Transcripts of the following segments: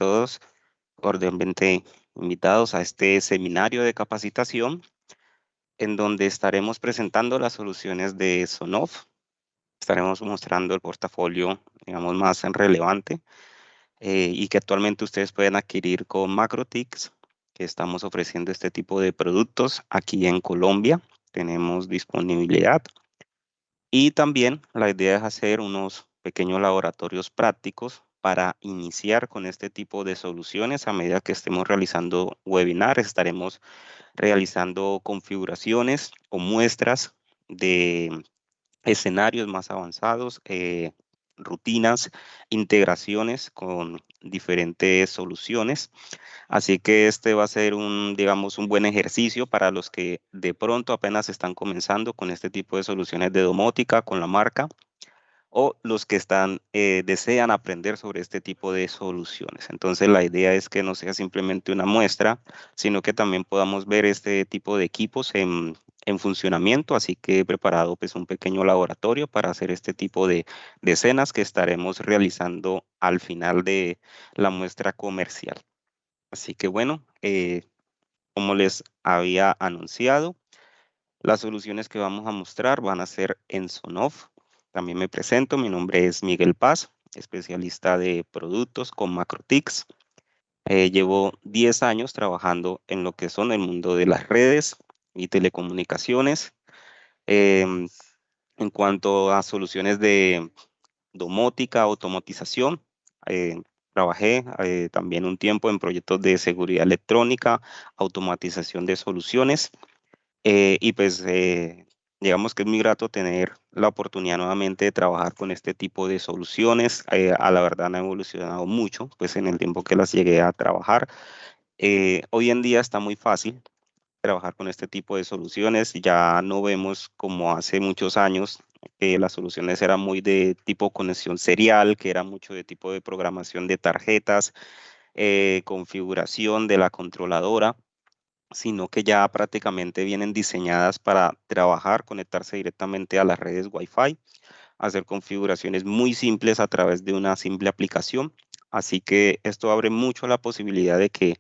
Todos cordialmente invitados a este seminario de capacitación en donde estaremos presentando las soluciones de Sonoff. Estaremos mostrando el portafolio, digamos, más relevante y que actualmente ustedes pueden adquirir con Macrotics, que estamos ofreciendo este tipo de productos aquí en Colombia. Tenemos disponibilidad y también la idea es hacer unos pequeños laboratorios prácticos para iniciar con este tipo de soluciones. A medida que estemos realizando webinars, estaremos realizando configuraciones o muestras de escenarios más avanzados, rutinas, integraciones con diferentes soluciones. Así que este va a ser digamos, un buen ejercicio para los que de pronto apenas están comenzando con este tipo de soluciones de domótica con la marca o los que desean aprender sobre este tipo de soluciones. Entonces, la idea es que no sea simplemente una muestra, sino que también podamos ver este tipo de equipos en funcionamiento. Así que he preparado pues, un pequeño laboratorio para hacer este tipo de escenas que estaremos realizando al final de la muestra comercial. Así que bueno, como les había anunciado, las soluciones que vamos a mostrar van a ser en Sonoff. También me presento, mi nombre es Miguel Paz, especialista de productos con Macrotics. Llevo 10 años trabajando en lo que son el mundo de las redes y telecomunicaciones. Em, en cuanto a soluciones de domótica, automatización, trabajé también un tiempo en proyectos de seguridad electrónica, automatización de soluciones. Y pues digamos que es muy grato tener la oportunidad nuevamente de trabajar con este tipo de soluciones. A la verdad han evolucionado mucho pues en el tiempo que las llegué a trabajar. Hoy en día está muy fácil trabajar con este tipo de soluciones. Ya no vemos como hace muchos años que las soluciones eran muy de tipo conexión serial, que era mucho de tipo de programación de tarjetas, configuración de la controladora, sino que ya prácticamente vienen diseñadas para trabajar, conectarse directamente a las redes Wi-Fi, hacer configuraciones muy simples a través de una simple aplicación. Así que esto abre mucho la posibilidad de que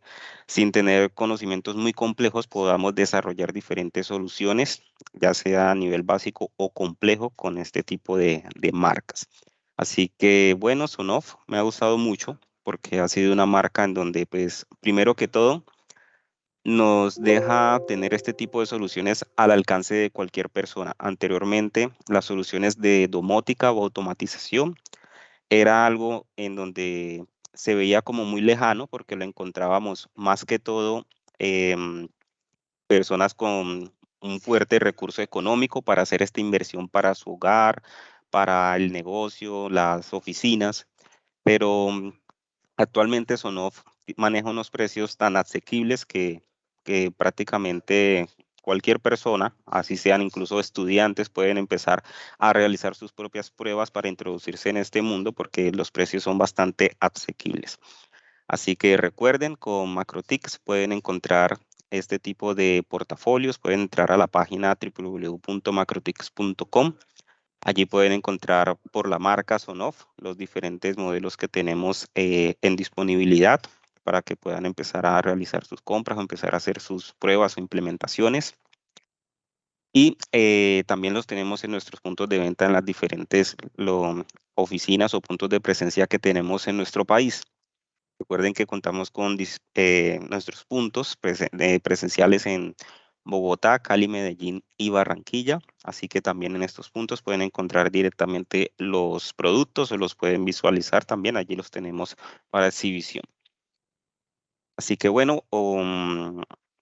sin tener conocimientos muy complejos podamos desarrollar diferentes soluciones, ya sea a nivel básico o complejo con este tipo de marcas. Así que bueno, Sonoff me ha gustado mucho porque ha sido una marca en donde pues primero que todo nos deja tener este tipo de soluciones al alcance de cualquier persona. Anteriormente, las soluciones de domótica o automatización era algo en donde se veía como muy lejano porque lo encontrábamos más que todo personas con un fuerte recurso económico para hacer esta inversión para su hogar, para el negocio, las oficinas, pero actualmente Sonoff maneja unos precios tan asequibles que prácticamente cualquier persona, así sean incluso estudiantes, pueden empezar a realizar sus propias pruebas para introducirse en este mundo porque los precios son bastante asequibles. Así que recuerden, con Macrotics pueden encontrar este tipo de portafolios, pueden entrar a la página www.macrotics.com. Allí pueden encontrar por la marca Sonoff los diferentes modelos que tenemos en disponibilidad para que puedan empezar a realizar sus compras o empezar a hacer sus pruebas o implementaciones. Y también los tenemos en nuestros puntos de venta en las diferentes oficinas o puntos de presencia que tenemos en nuestro país. Recuerden que contamos con nuestros puntos presenciales en Bogotá, Cali, Medellín y Barranquilla. Así que también en estos puntos pueden encontrar directamente los productos o los pueden visualizar también. Allí los tenemos para exhibición. Así que bueno,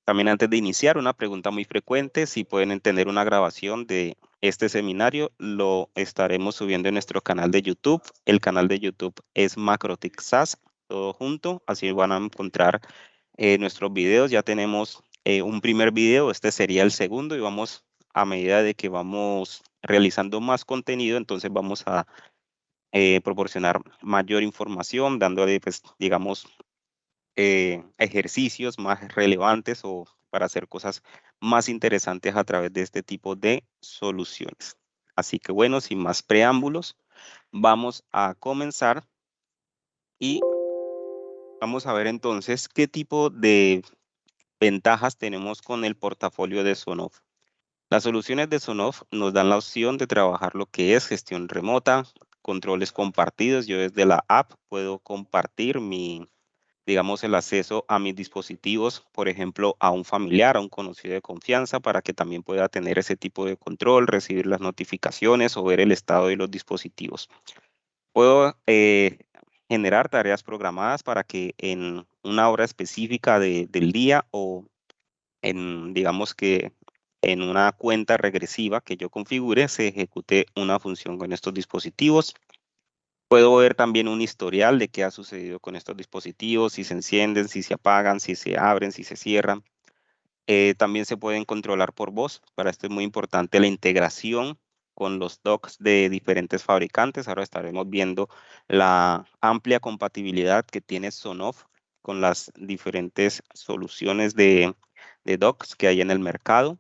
también antes de iniciar, una pregunta muy frecuente, si pueden entender una grabación de este seminario, lo estaremos subiendo en nuestro canal de YouTube. El canal de YouTube es Macrotic SaaS, todo junto, así van a encontrar nuestros videos. Ya tenemos un primer video, este sería el segundo y vamos a medida de que vamos realizando más contenido, entonces vamos a proporcionar mayor información, dándole, pues, digamos, ejercicios más relevantes o para hacer cosas más interesantes a través de este tipo de soluciones. Así que bueno, sin más preámbulos, vamos a comenzar y Vamos a ver entonces qué tipo de ventajas tenemos con el portafolio de Sonoff. Las soluciones de Sonoff nos dan la opción de trabajar lo que es gestión remota, controles compartidos. Yo desde la app puedo compartir digamos, el acceso a mis dispositivos, por ejemplo, a un familiar, a un conocido de confianza, para que también pueda tener ese tipo de control, recibir las notificaciones o ver el estado de los dispositivos. Puedo generar tareas programadas para que en una hora específica del día o digamos que en una cuenta regresiva que yo configure, se ejecute una función con estos dispositivos. Puedo ver también un historial de qué ha sucedido con estos dispositivos, si se encienden, si se apagan, si se abren, si se cierran. También se pueden controlar por voz. Para esto es muy importante la integración con los docks de diferentes fabricantes. Ahora estaremos viendo la amplia compatibilidad que tiene Sonoff con las diferentes soluciones de docks que hay en el mercado.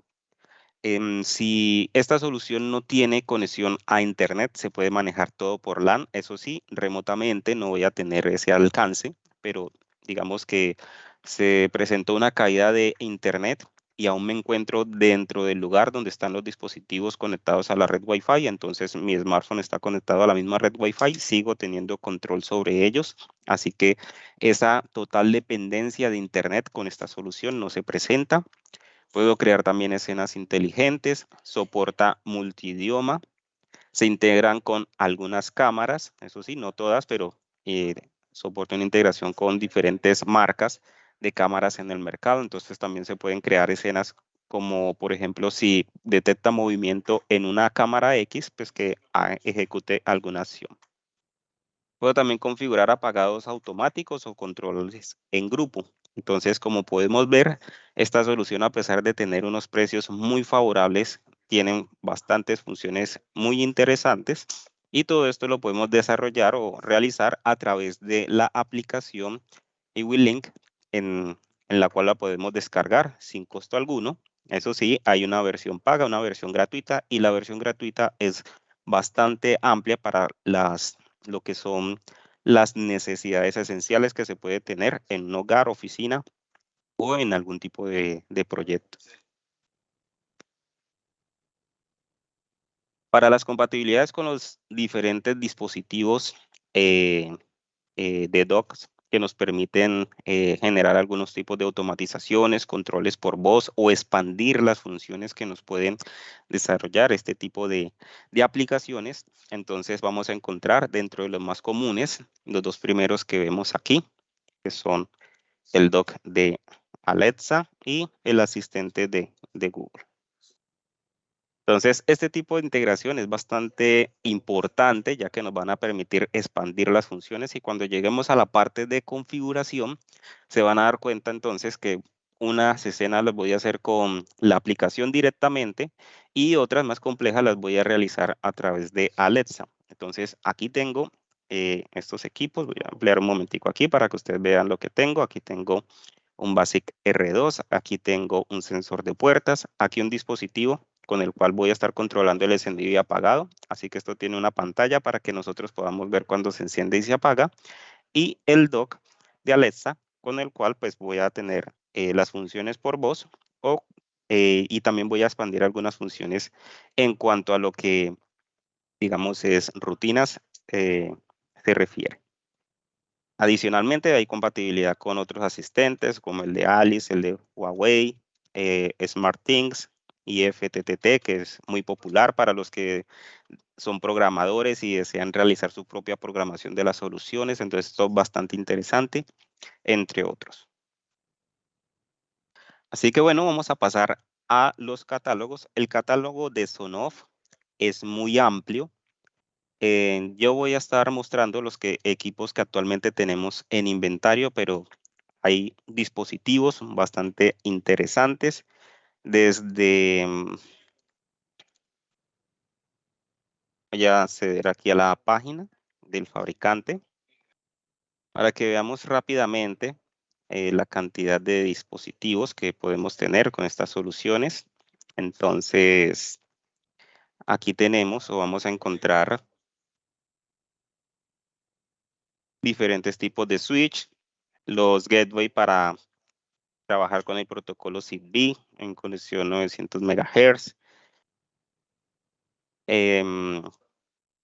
Si esta solución no tiene conexión a Internet, se puede manejar todo por LAN. Eso sí, remotamente no voy a tener ese alcance, pero digamos que se presentó una caída de Internet y aún me encuentro dentro del lugar donde están los dispositivos conectados a la red Wi-Fi. Entonces mi smartphone está conectado a la misma red Wi-Fi, sigo teniendo control sobre ellos. Así que esa total dependencia de Internet con esta solución no se presenta. Puedo crear también escenas inteligentes, soporta multidioma, se integran con algunas cámaras, eso sí, no todas, pero soporta una integración con diferentes marcas de cámaras en el mercado. Entonces también se pueden crear escenas como, por ejemplo, si detecta movimiento en una cámara X, pues que ejecute alguna acción. Puedo también configurar apagados automáticos o controles en grupo. Entonces, como podemos ver, esta solución, a pesar de tener unos precios muy favorables, tienen bastantes funciones muy interesantes y todo esto lo podemos desarrollar o realizar a través de la aplicación eWeLink, en la cual la podemos descargar sin costo alguno. Eso sí, hay una versión paga, una versión gratuita, y la versión gratuita es bastante amplia para lo que son las necesidades esenciales que se puede tener en un hogar, oficina o en algún tipo de proyecto. Para las compatibilidades con los diferentes dispositivos de docks que nos permiten generar algunos tipos de automatizaciones, controles por voz o expandir las funciones que nos pueden desarrollar este tipo de aplicaciones. Entonces vamos a encontrar dentro de los más comunes los dos primeros que vemos aquí, que son el dock de Alexa y el asistente de Google. Entonces, este tipo de integración es bastante importante, ya que nos van a permitir expandir las funciones, y cuando lleguemos a la parte de configuración, se van a dar cuenta entonces que unas escenas las voy a hacer con la aplicación directamente y otras más complejas las voy a realizar a través de Alexa. Entonces, aquí tengo estos equipos. Voy a ampliar un momentico aquí para que ustedes vean lo que tengo. Aquí tengo un Basic R2, aquí tengo un sensor de puertas, aquí un dispositivo con el cual voy a estar controlando el encendido y apagado. Así que esto tiene una pantalla para que nosotros podamos ver cuando se enciende y se apaga. Y el dock de Alexa, con el cual pues voy a tener las funciones por voz y también voy a expandir algunas funciones en cuanto a lo que, digamos, es rutinas se refiere. Adicionalmente, hay compatibilidad con otros asistentes como el de Alice, el de Huawei, SmartThings y FTTT, que es muy popular para los que son programadores y desean realizar su propia programación de las soluciones. Entonces, esto es bastante interesante, entre otros. Así que bueno, vamos a pasar a los catálogos. El catálogo de Sonoff es muy amplio. Yo voy a estar mostrando los equipos que actualmente tenemos en inventario, pero hay dispositivos bastante interesantes desde, voy a acceder aquí a la página del fabricante para que veamos rápidamente la cantidad de dispositivos que podemos tener con estas soluciones. Entonces, aquí tenemos o vamos a encontrar diferentes tipos de switch. los gateway para trabajar con el protocolo Zigbee en conexión 900 MHz.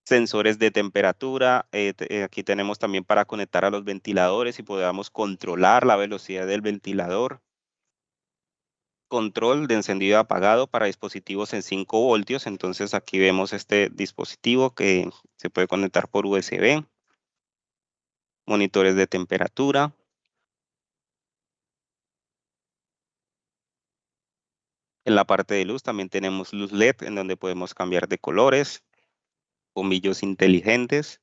Sensores de temperatura. Aquí tenemos también para conectar a los ventiladores y podamos controlar la velocidad del ventilador. Control de encendido y apagado para dispositivos en 5 voltios. Entonces aquí vemos este dispositivo que se puede conectar por USB. Monitores de temperatura. En la parte de luz también tenemos luz LED en donde podemos cambiar de colores. Bombillos inteligentes.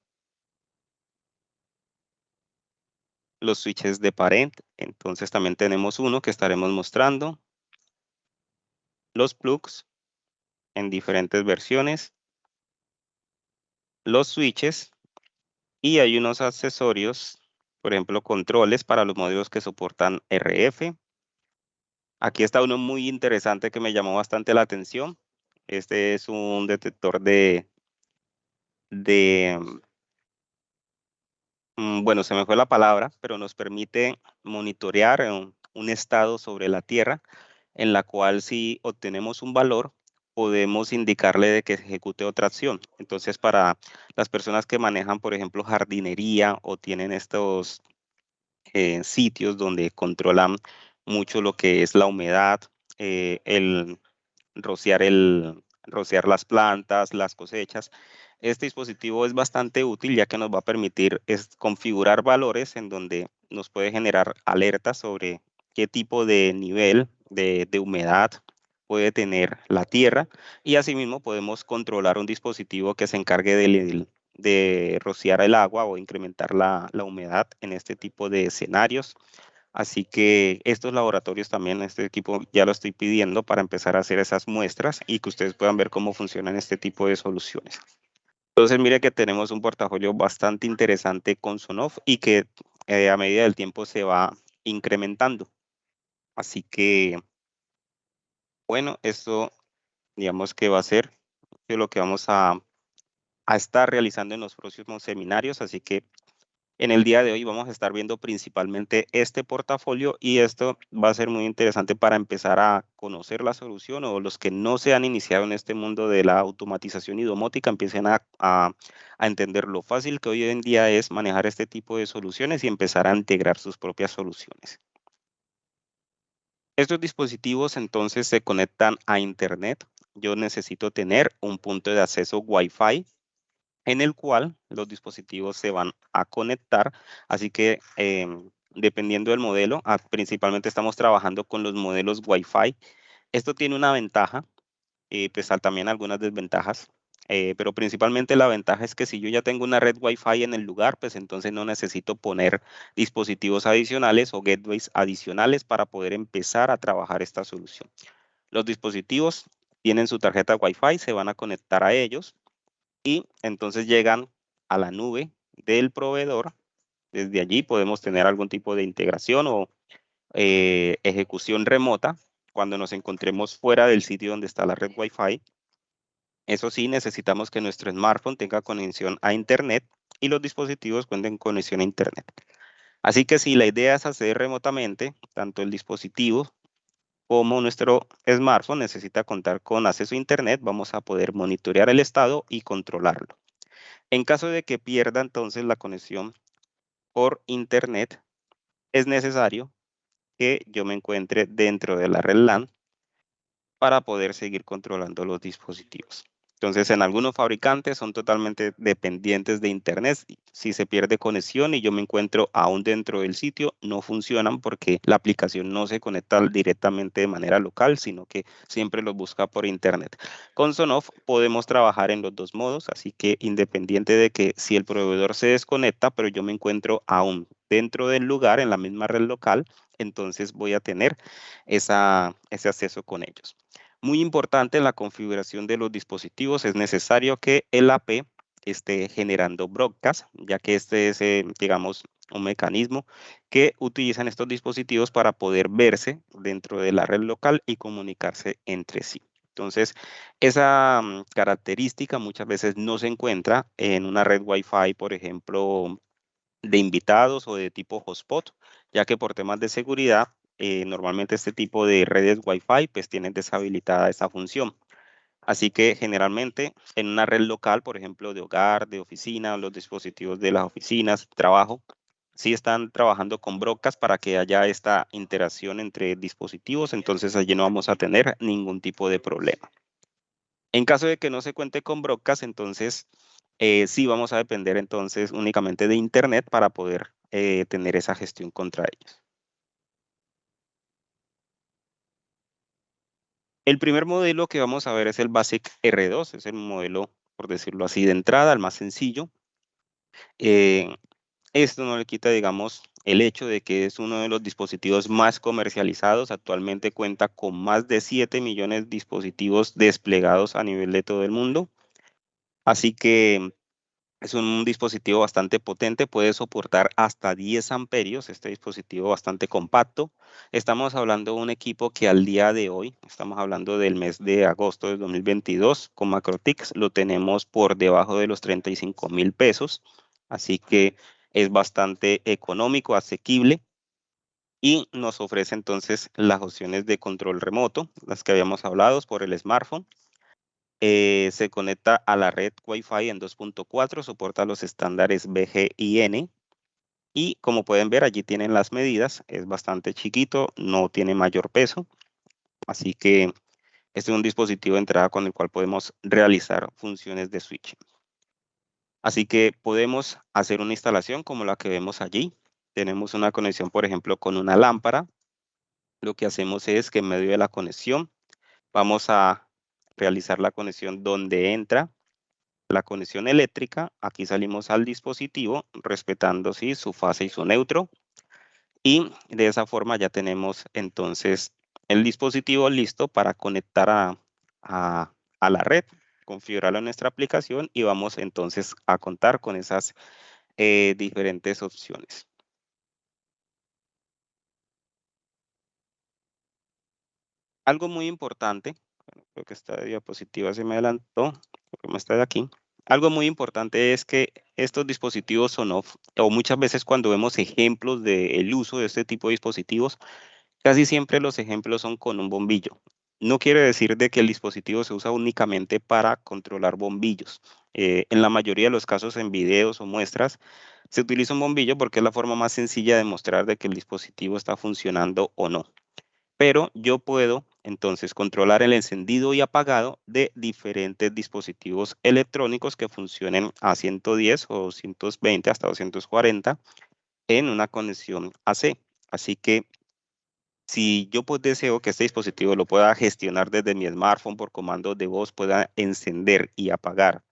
Los switches de pared. Entonces también tenemos uno que estaremos mostrando. Los plugs en diferentes versiones. Los switches. Y hay unos accesorios, por ejemplo, controles para los modelos que soportan RF. Aquí está uno muy interesante que me llamó bastante la atención. Este es un detector de bueno, se me fue la palabra, pero nos permite monitorear un estado sobre la Tierra, en la cual si obtenemos un valor, podemos indicarle de que se ejecute otra acción. Entonces, para las personas que manejan, por ejemplo, jardinería o tienen estos sitios donde controlan mucho lo que es la humedad, el rociar las plantas, las cosechas. Este dispositivo es bastante útil ya que nos va a permitir configurar valores en donde nos puede generar alertas sobre qué tipo de nivel de humedad puede tener la tierra, y asimismo podemos controlar un dispositivo que se encargue de rociar el agua o incrementar la humedad en este tipo de escenarios. Así que estos laboratorios también, este equipo ya lo estoy pidiendo para empezar a hacer esas muestras y que ustedes puedan ver cómo funcionan este tipo de soluciones. Entonces, mire que tenemos un portafolio bastante interesante con Sonoff y que a medida del tiempo se va incrementando. Así que, bueno, esto digamos que va a ser lo que vamos a estar realizando en los próximos seminarios. Así que en el día de hoy vamos a estar viendo principalmente este portafolio y esto va a ser muy interesante para empezar a conocer la solución, o los que no se han iniciado en este mundo de la automatización y domótica empiecen a entender lo fácil que hoy en día es manejar este tipo de soluciones y empezar a integrar sus propias soluciones. Estos dispositivos entonces se conectan a Internet. Yo necesito tener un punto de acceso Wi-Fi en el cual los dispositivos se van a conectar. Así que dependiendo del modelo, principalmente estamos trabajando con los modelos Wi-Fi. Esto tiene una ventaja, pues también algunas desventajas, pero principalmente la ventaja es que si yo ya tengo una red Wi-Fi en el lugar, pues entonces no necesito poner dispositivos adicionales o gateways adicionales para poder empezar a trabajar esta solución. Los dispositivos tienen su tarjeta Wi-Fi, se van a conectar a ellos y entonces llegan a la nube del proveedor. Desde allí podemos tener algún tipo de integración o ejecución remota cuando nos encontremos fuera del sitio donde está la red Wi-Fi. Eso sí, necesitamos que nuestro smartphone tenga conexión a Internet y los dispositivos cuenten con conexión a Internet. Así que si la idea es hacer remotamente, tanto el dispositivo como nuestro smartphone necesita contar con acceso a Internet, vamos a poder monitorear el estado y controlarlo. En caso de que pierda entonces la conexión por Internet, es necesario que yo me encuentre dentro de la red LAN para poder seguir controlando los dispositivos. Entonces, en algunos fabricantes son totalmente dependientes de Internet. Si se pierde conexión y yo me encuentro aún dentro del sitio, no funcionan porque la aplicación no se conecta directamente de manera local, sino que siempre los busca por Internet. Con Sonoff podemos trabajar en los dos modos, así que independiente de que si el proveedor se desconecta, pero yo me encuentro aún dentro del lugar, en la misma red local, entonces voy a tener ese acceso con ellos. Muy importante en la configuración de los dispositivos, es necesario que el AP esté generando broadcast, ya que este es, digamos, un mecanismo que utilizan estos dispositivos para poder verse dentro de la red local y comunicarse entre sí. Entonces, esa característica muchas veces no se encuentra en una red Wi-Fi, por ejemplo, de invitados o de tipo hotspot, ya que por temas de seguridad, normalmente este tipo de redes Wi-Fi pues tienen deshabilitada esa función. Así que generalmente en una red local, por ejemplo, de hogar, de oficina, los dispositivos de las oficinas, trabajo, sí están trabajando con brocas para que haya esta interacción entre dispositivos, entonces allí no vamos a tener ningún tipo de problema. En caso de que no se cuente con brocas, entonces sí vamos a depender entonces únicamente de Internet para poder tener esa gestión contra ellos. El primer modelo que vamos a ver es el Basic R2, es el modelo, por decirlo así, de entrada, el más sencillo. Eh, Esto no le quita, digamos, el hecho de que es uno de los dispositivos más comercializados. Actualmente cuenta con más de 7 millones de dispositivos desplegados a nivel de todo el mundo. Así que es un dispositivo bastante potente, puede soportar hasta 10 amperios, este dispositivo bastante compacto. Estamos hablando de un equipo que al día de hoy, estamos hablando del mes de agosto de 2022, con Macrotix lo tenemos por debajo de los 35.000 pesos, así que es bastante económico, asequible y nos ofrece entonces las opciones de control remoto, las que habíamos hablado por el smartphone. Se conecta a la red Wi-Fi en 2.4, soporta los estándares BGIN y como pueden ver allí tienen las medidas, es bastante chiquito, no tiene mayor peso, así que este es un dispositivo de entrada con el cual podemos realizar funciones de switch. Así que podemos hacer una instalación como la que vemos allí. Tenemos una conexión, por ejemplo, con una lámpara. Lo que hacemos es que en medio de la conexión vamos a realizar la conexión donde entra la conexión eléctrica. Aquí salimos al dispositivo respetando ¿sí? su fase y su neutro. Y de esa forma ya tenemos entonces el dispositivo listo para conectar a la red, configurarlo en nuestra aplicación y vamos entonces a contar con esas diferentes opciones. Algo muy importante, bueno, creo que esta diapositiva se me adelantó, creo que me está de aquí. Algo muy importante es que estos dispositivos son off, o muchas veces cuando vemos ejemplos del uso de este tipo de dispositivos, casi siempre los ejemplos son con un bombillo. No quiere decir de que el dispositivo se usa únicamente para controlar bombillos. En la mayoría de los casos en videos o muestras se utiliza un bombillo porque es la forma más sencilla de mostrar de que el dispositivo está funcionando o no. Pero yo puedo entonces controlar el encendido y apagado de diferentes dispositivos electrónicos que funcionen a 110 o 220 hasta 240 en una conexión AC. Así que si yo pues deseo que este dispositivo lo pueda gestionar desde mi smartphone por comando de voz, pueda encender y apagar,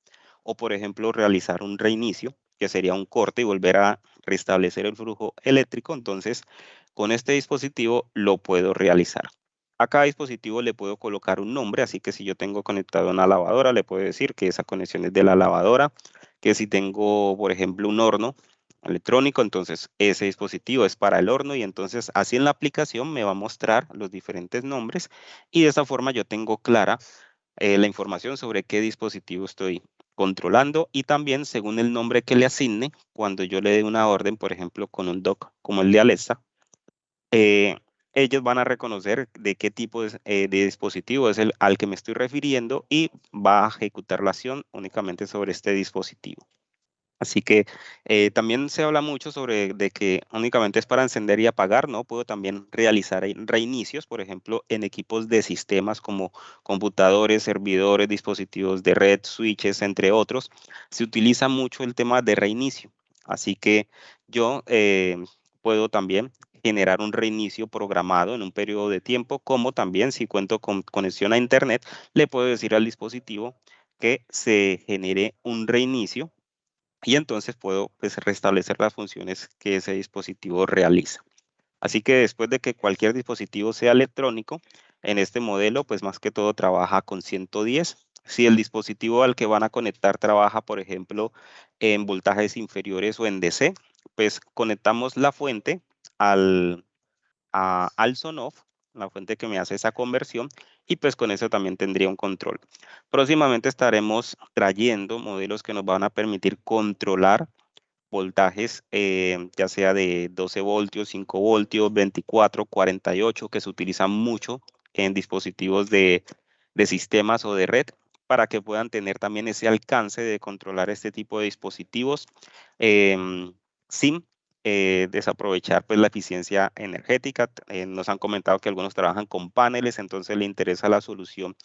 o por ejemplo realizar un reinicio, que sería un corte y volver a restablecer el flujo eléctrico, entonces con este dispositivo lo puedo realizar. A cada dispositivo le puedo colocar un nombre, así que si yo tengo conectado una lavadora, le puedo decir que esa conexión es de la lavadora, que si tengo, por ejemplo, un horno, electrónico, entonces ese dispositivo es para el horno y entonces así en la aplicación me va a mostrar los diferentes nombres y de esa forma yo tengo clara la información sobre qué dispositivo estoy controlando y también según el nombre que le asigne, cuando yo le dé una orden, por ejemplo, con un dock como el de Alexa, eh, ellos van a reconocer de qué tipo de dispositivo es el al que me estoy refiriendo y va a ejecutar la acción únicamente sobre este dispositivo. Así que también se habla mucho sobre de que únicamente es para encender y apagar, ¿no? Puedo también realizar reinicios, por ejemplo, en equipos de sistemas como computadores, servidores, dispositivos de red, switches, entre otros. Se utiliza mucho el tema de reinicio. Así que yo puedo también generar un reinicio programado en un periodo de tiempo, como también si cuento con conexión a Internet, le puedo decir al dispositivo que se genere un reinicio y entonces puedo pues, restablecer las funciones que ese dispositivo realiza. Así que después de que cualquier dispositivo sea electrónico, en este modelo, pues más que todo trabaja con 110. Si el dispositivo al que van a conectar trabaja, por ejemplo, en voltajes inferiores o en DC, pues conectamos la fuente al, al Sonoff, la fuente que me hace esa conversión, y pues con eso también tendría un control. Próximamente estaremos trayendo modelos que nos van a permitir controlar voltajes, ya sea de 12 voltios, 5 voltios, 24, 48, que se utilizan mucho en dispositivos de sistemas o de red, para que puedan tener también ese alcance de controlar este tipo de dispositivos sin desaprovechar pues, la eficiencia energética. Nos han comentado que algunos trabajan con paneles, entonces le interesa la solución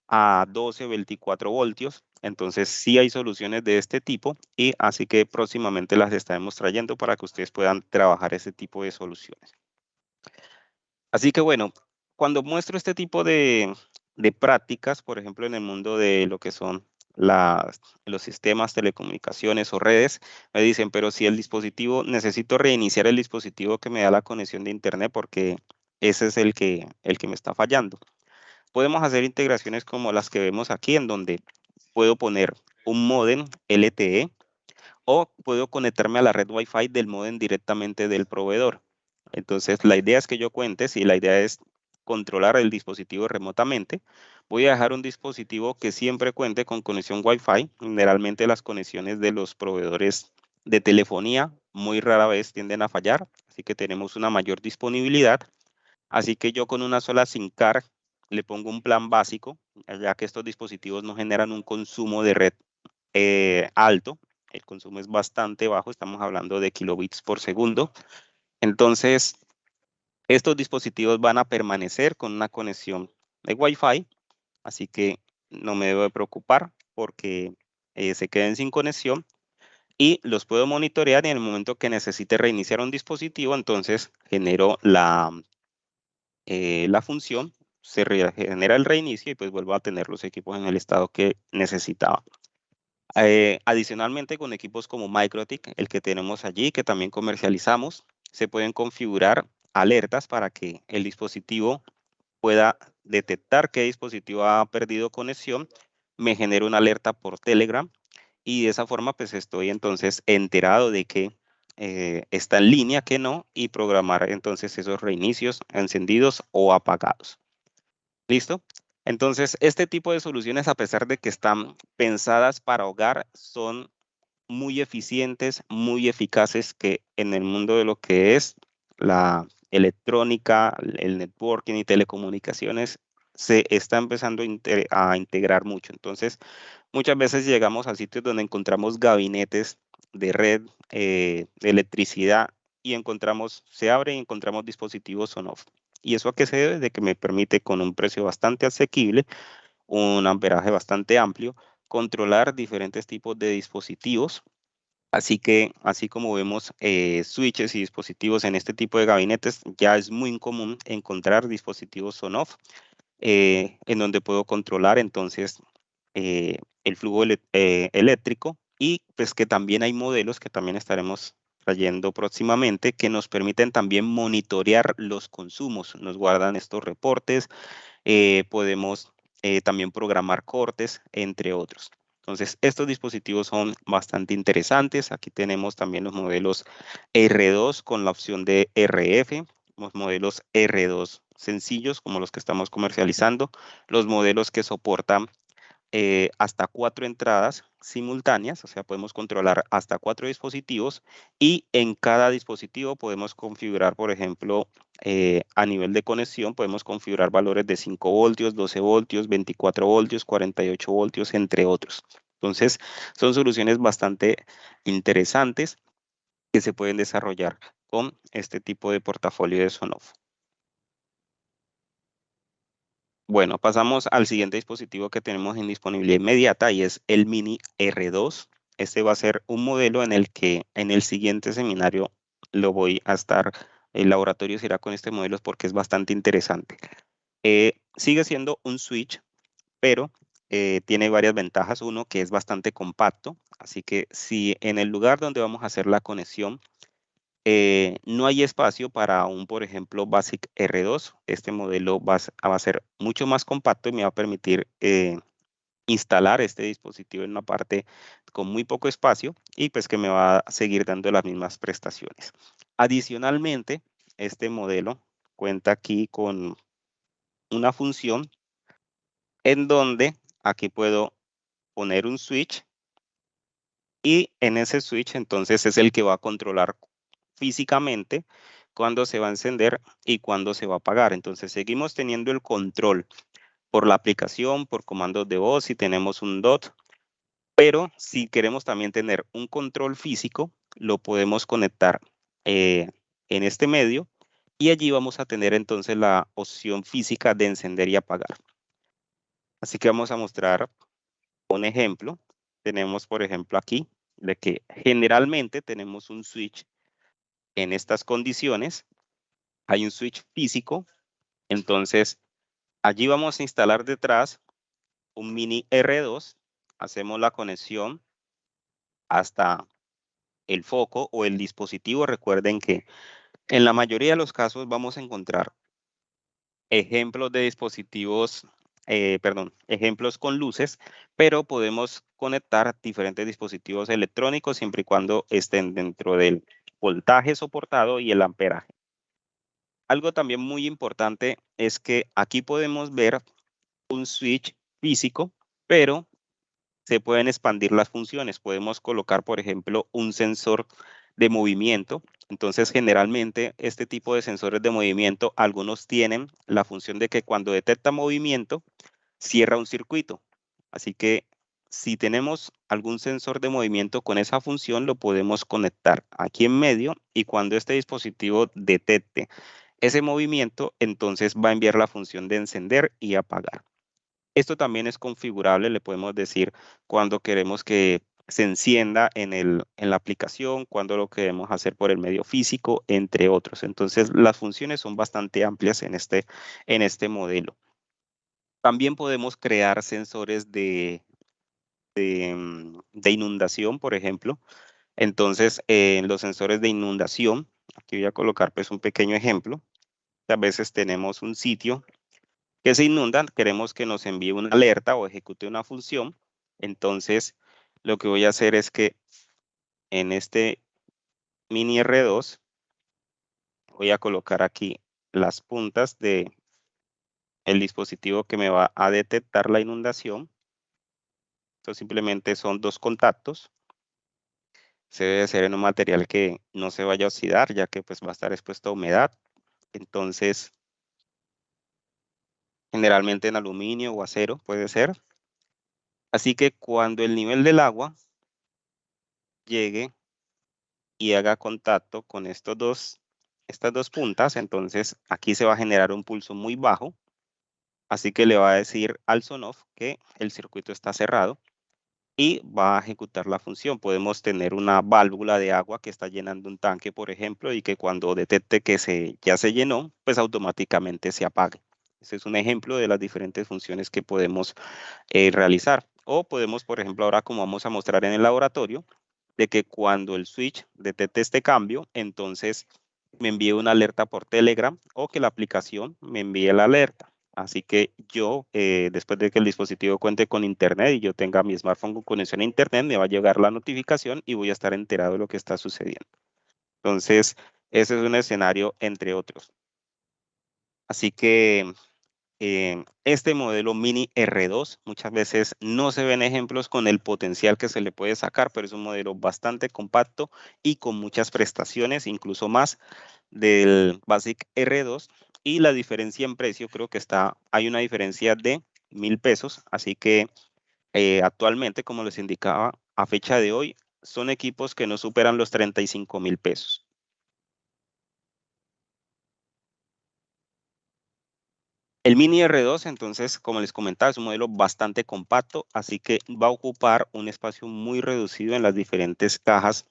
a 12 o 24 voltios. Entonces sí hay soluciones de este tipo y así que próximamente las estaremos trayendo para que ustedes puedan trabajar ese tipo de soluciones. Así que bueno, cuando muestro este tipo de prácticas, por ejemplo, en el mundo de lo que son los sistemas, telecomunicaciones o redes, me dicen, pero si el dispositivo, necesito reiniciar el dispositivo que me da la conexión de internet porque ese es el que me está fallando. Podemos hacer integraciones como las que vemos aquí, en donde puedo poner un módem LTE o puedo conectarme a la red Wi-Fi del módem directamente del proveedor. Entonces, la idea es que yo cuente, si la idea es controlar el dispositivo remotamente, voy a dejar un dispositivo que siempre cuente con conexión Wi-Fi. Generalmente las conexiones de los proveedores de telefonía muy rara vez tienden a fallar, así que tenemos una mayor disponibilidad. Así que yo con una sola SIM card le pongo un plan básico, ya que estos dispositivos no generan un consumo de red alto. El consumo es bastante bajo, estamos hablando de kilobits por segundo. Entonces, estos dispositivos van a permanecer con una conexión de Wi-Fi, así que no me debo de preocupar porque se queden sin conexión y los puedo monitorear y en el momento que necesite reiniciar un dispositivo, entonces genero la función, se genera el reinicio y pues vuelvo a tener los equipos en el estado que necesitaba. Adicionalmente, con equipos como MikroTik, el que tenemos allí, que también comercializamos, se pueden configurar alertas para que el dispositivo pueda detectar qué dispositivo ha perdido conexión, me genera una alerta por Telegram y de esa forma pues estoy entonces enterado de que está en línea, que no, y programar entonces esos reinicios encendidos o apagados. ¿Listo? Entonces, este tipo de soluciones, a pesar de que están pensadas para hogar, son muy eficientes, muy eficaces, que en el mundo de lo que es la electrónica, el networking y telecomunicaciones, se está empezando a integrar mucho. Entonces, muchas veces llegamos a sitios donde encontramos gabinetes de red, de electricidad, y se abre y encontramos dispositivos on-off. ¿Y eso a qué se debe? De que me permite, con un precio bastante asequible, un amperaje bastante amplio, controlar diferentes tipos de dispositivos. Así que, así como vemos switches y dispositivos en este tipo de gabinetes, ya es muy común encontrar dispositivos on-off, en donde puedo controlar entonces el flujo eléctrico, y pues que también hay modelos que también estaremos trayendo próximamente que nos permiten también monitorear los consumos, nos guardan estos reportes, podemos también programar cortes, entre otros. Entonces, estos dispositivos son bastante interesantes. Aquí tenemos también los modelos R2 con la opción de RF, los modelos R2 sencillos como los que estamos comercializando, los modelos que soportan hasta 4 entradas simultáneas, o sea, podemos controlar hasta 4 dispositivos y en cada dispositivo podemos configurar, por ejemplo, a nivel de conexión, podemos configurar valores de 5 voltios, 12 voltios, 24 voltios, 48 voltios, entre otros. Entonces, son soluciones bastante interesantes que se pueden desarrollar con este tipo de portafolio de Sonoff. Bueno, pasamos al siguiente dispositivo que tenemos en disponibilidad inmediata y es el Mini R2. Este va a ser un modelo en el que en el siguiente seminario lo voy a estar, el laboratorio se irá con este modelo porque es bastante interesante. Sigue siendo un switch, pero tiene varias ventajas. Uno, que es bastante compacto, así que si en el lugar donde vamos a hacer la conexión no hay espacio para un, por ejemplo, Basic R2, este modelo va a ser mucho más compacto y me va a permitir instalar este dispositivo en una parte con muy poco espacio y pues que me va a seguir dando las mismas prestaciones. Adicionalmente, este modelo cuenta aquí con una función en donde aquí puedo poner un switch y en ese switch entonces es el que va a controlar físicamente cuándo se va a encender y cuándo se va a apagar. Entonces seguimos teniendo el control por la aplicación, por comandos de voz, si tenemos un DOT, pero si queremos también tener un control físico, lo podemos conectar en este medio y allí vamos a tener entonces la opción física de encender y apagar. Así que vamos a mostrar un ejemplo. Tenemos, por ejemplo, aquí de que generalmente tenemos un switch en estas condiciones. Hay un switch físico, entonces allí vamos a instalar detrás un mini R2, hacemos la conexión hasta el foco o el dispositivo. Recuerden que en la mayoría de los casos vamos a encontrar ejemplos de dispositivos, ejemplos con luces, pero podemos conectar diferentes dispositivos electrónicos siempre y cuando estén dentro del voltaje soportado y el amperaje. Algo también muy importante es que aquí podemos ver un switch físico, pero se pueden expandir las funciones. Podemos colocar, por ejemplo, un sensor de movimiento. Entonces, generalmente, este tipo de sensores de movimiento, algunos tienen la función de que cuando detecta movimiento, cierra un circuito. Así que si tenemos algún sensor de movimiento con esa función, lo podemos conectar aquí en medio y cuando este dispositivo detecte ese movimiento, entonces va a enviar la función de encender y apagar. Esto también es configurable, le podemos decir cuando queremos que se encienda en la aplicación, cuando lo queremos hacer por el medio físico, entre otros. Entonces, las funciones son bastante amplias en este modelo. También podemos crear sensores de inundación, por ejemplo. Entonces, en los sensores de inundación, aquí voy a colocar pues un pequeño ejemplo. A veces tenemos un sitio que se inunda, queremos que nos envíe una alerta o ejecute una función. Entonces, lo que voy a hacer es que en este mini R2 voy a colocar aquí las puntas de el dispositivo que me va a detectar la inundación. Esto simplemente son dos contactos. Se debe hacer en un material que no se vaya a oxidar, ya que pues va a estar expuesto a humedad. Entonces, generalmente en aluminio o acero puede ser. Así que cuando el nivel del agua llegue y haga contacto con estas dos puntas, entonces aquí se va a generar un pulso muy bajo. Así que le va a decir al Sonoff que el circuito está cerrado y va a ejecutar la función. Podemos tener una válvula de agua que está llenando un tanque, por ejemplo, y que cuando detecte que ya se llenó, pues automáticamente se apague. Ese es un ejemplo de las diferentes funciones que podemos realizar. O podemos, por ejemplo, ahora como vamos a mostrar en el laboratorio, de que cuando el switch detecte este cambio, entonces me envíe una alerta por Telegram o que la aplicación me envíe la alerta. Así que yo, después de que el dispositivo cuente con internet y yo tenga mi smartphone con conexión a internet, me va a llegar la notificación y voy a estar enterado de lo que está sucediendo. Entonces, ese es un escenario entre otros. Así que este modelo Mini R2 muchas veces no se ven ejemplos con el potencial que se le puede sacar, pero es un modelo bastante compacto y con muchas prestaciones, incluso más del Basic R2. Y la diferencia en precio, creo que hay una diferencia de 1,000 pesos. Así que actualmente, como les indicaba, a fecha de hoy, son equipos que no superan los 35,000 pesos. El Mini R2, entonces, como les comentaba, es un modelo bastante compacto, así que va a ocupar un espacio muy reducido en las diferentes cajas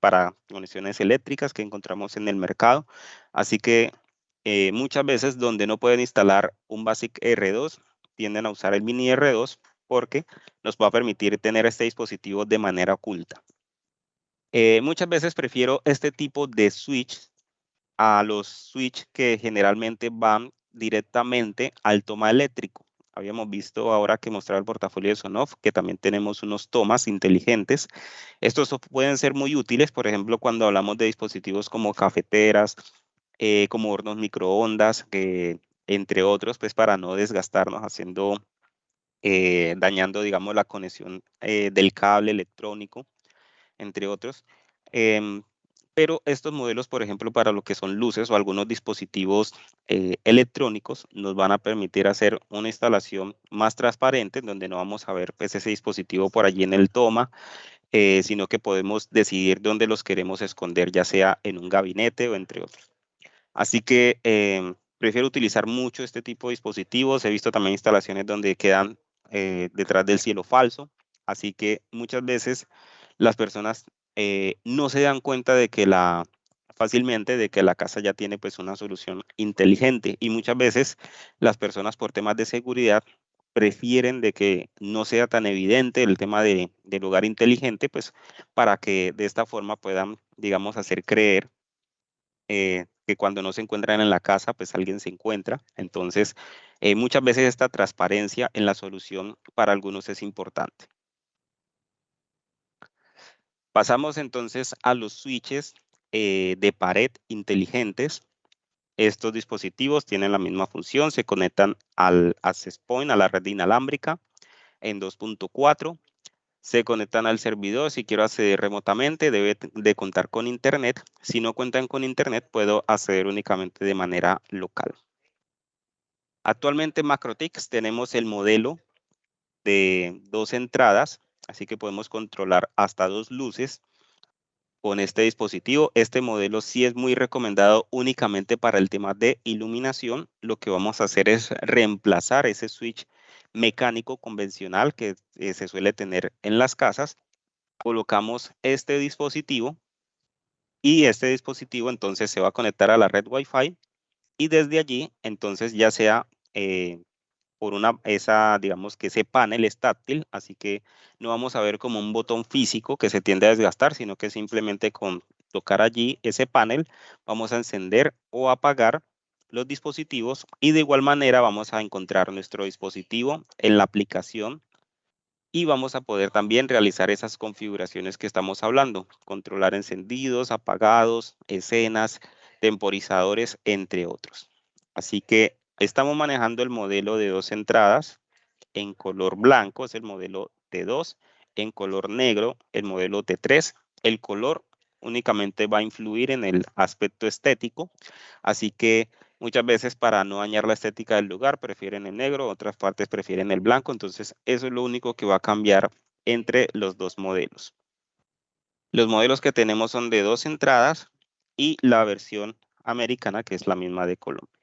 para conexiones eléctricas que encontramos en el mercado. Así que muchas veces donde no pueden instalar un Basic R2, tienden a usar el Mini R2 porque nos va a permitir tener este dispositivo de manera oculta. Muchas veces prefiero este tipo de switch a los switch que generalmente van directamente al toma eléctrico. Habíamos visto ahora que mostraba el portafolio de Sonoff que también tenemos unos tomas inteligentes. Estos pueden ser muy útiles, por ejemplo, cuando hablamos de dispositivos como cafeteras, como hornos microondas, entre otros, pues para no desgastarnos haciendo dañando, digamos, la conexión del cable electrónico, entre otros. Em, pero estos modelos, por ejemplo, para lo que son luces o algunos dispositivos electrónicos, nos van a permitir hacer una instalación más transparente, en donde no vamos a ver pues, ese dispositivo por allí en el toma, sino que podemos decidir dónde los queremos esconder, ya sea en un gabinete o entre otros. Así que prefiero utilizar mucho este tipo de dispositivos. He visto también instalaciones donde quedan detrás del cielo falso. Así que muchas veces las personas no se dan cuenta de que fácilmente de que la casa ya tiene pues una solución inteligente, y muchas veces las personas por temas de seguridad prefieren de que no sea tan evidente el tema del hogar inteligente, pues para que de esta forma puedan, digamos, hacer creer que cuando no se encuentran en la casa, pues alguien se encuentra. Entonces, muchas veces esta transparencia en la solución para algunos es importante. Pasamos entonces a los switches de pared inteligentes. Estos dispositivos tienen la misma función, se conectan al access point, a la red inalámbrica en 2.4. Se conectan al servidor. Si quiero acceder remotamente, debe de contar con internet. Si no cuentan con internet, puedo acceder únicamente de manera local. Actualmente en Macrotix tenemos el modelo de 2 entradas, así que podemos controlar hasta 2 luces con este dispositivo. Este modelo sí es muy recomendado únicamente para el tema de iluminación. Lo que vamos a hacer es reemplazar ese switch mecánico convencional que se suele tener en las casas. Colocamos este dispositivo, y este dispositivo entonces se va a conectar a la red Wi-Fi, y desde allí entonces ya sea por digamos que ese panel es táctil, así que no vamos a ver como un botón físico que se tiende a desgastar, sino que simplemente con tocar allí ese panel vamos a encender o apagar los dispositivos, y de igual manera vamos a encontrar nuestro dispositivo en la aplicación, y vamos a poder también realizar esas configuraciones que estamos hablando, controlar encendidos, apagados, escenas, temporizadores, entre otros. Así que estamos manejando el modelo de 2 entradas en color blanco, es el modelo T2, en color negro, el modelo T3. El color únicamente va a influir en el aspecto estético, así que muchas veces para no dañar la estética del lugar prefieren el negro, otras partes prefieren el blanco, entonces eso es lo único que va a cambiar entre los dos modelos. Los modelos que tenemos son de 2 entradas y la versión americana, que es la misma de Colombia.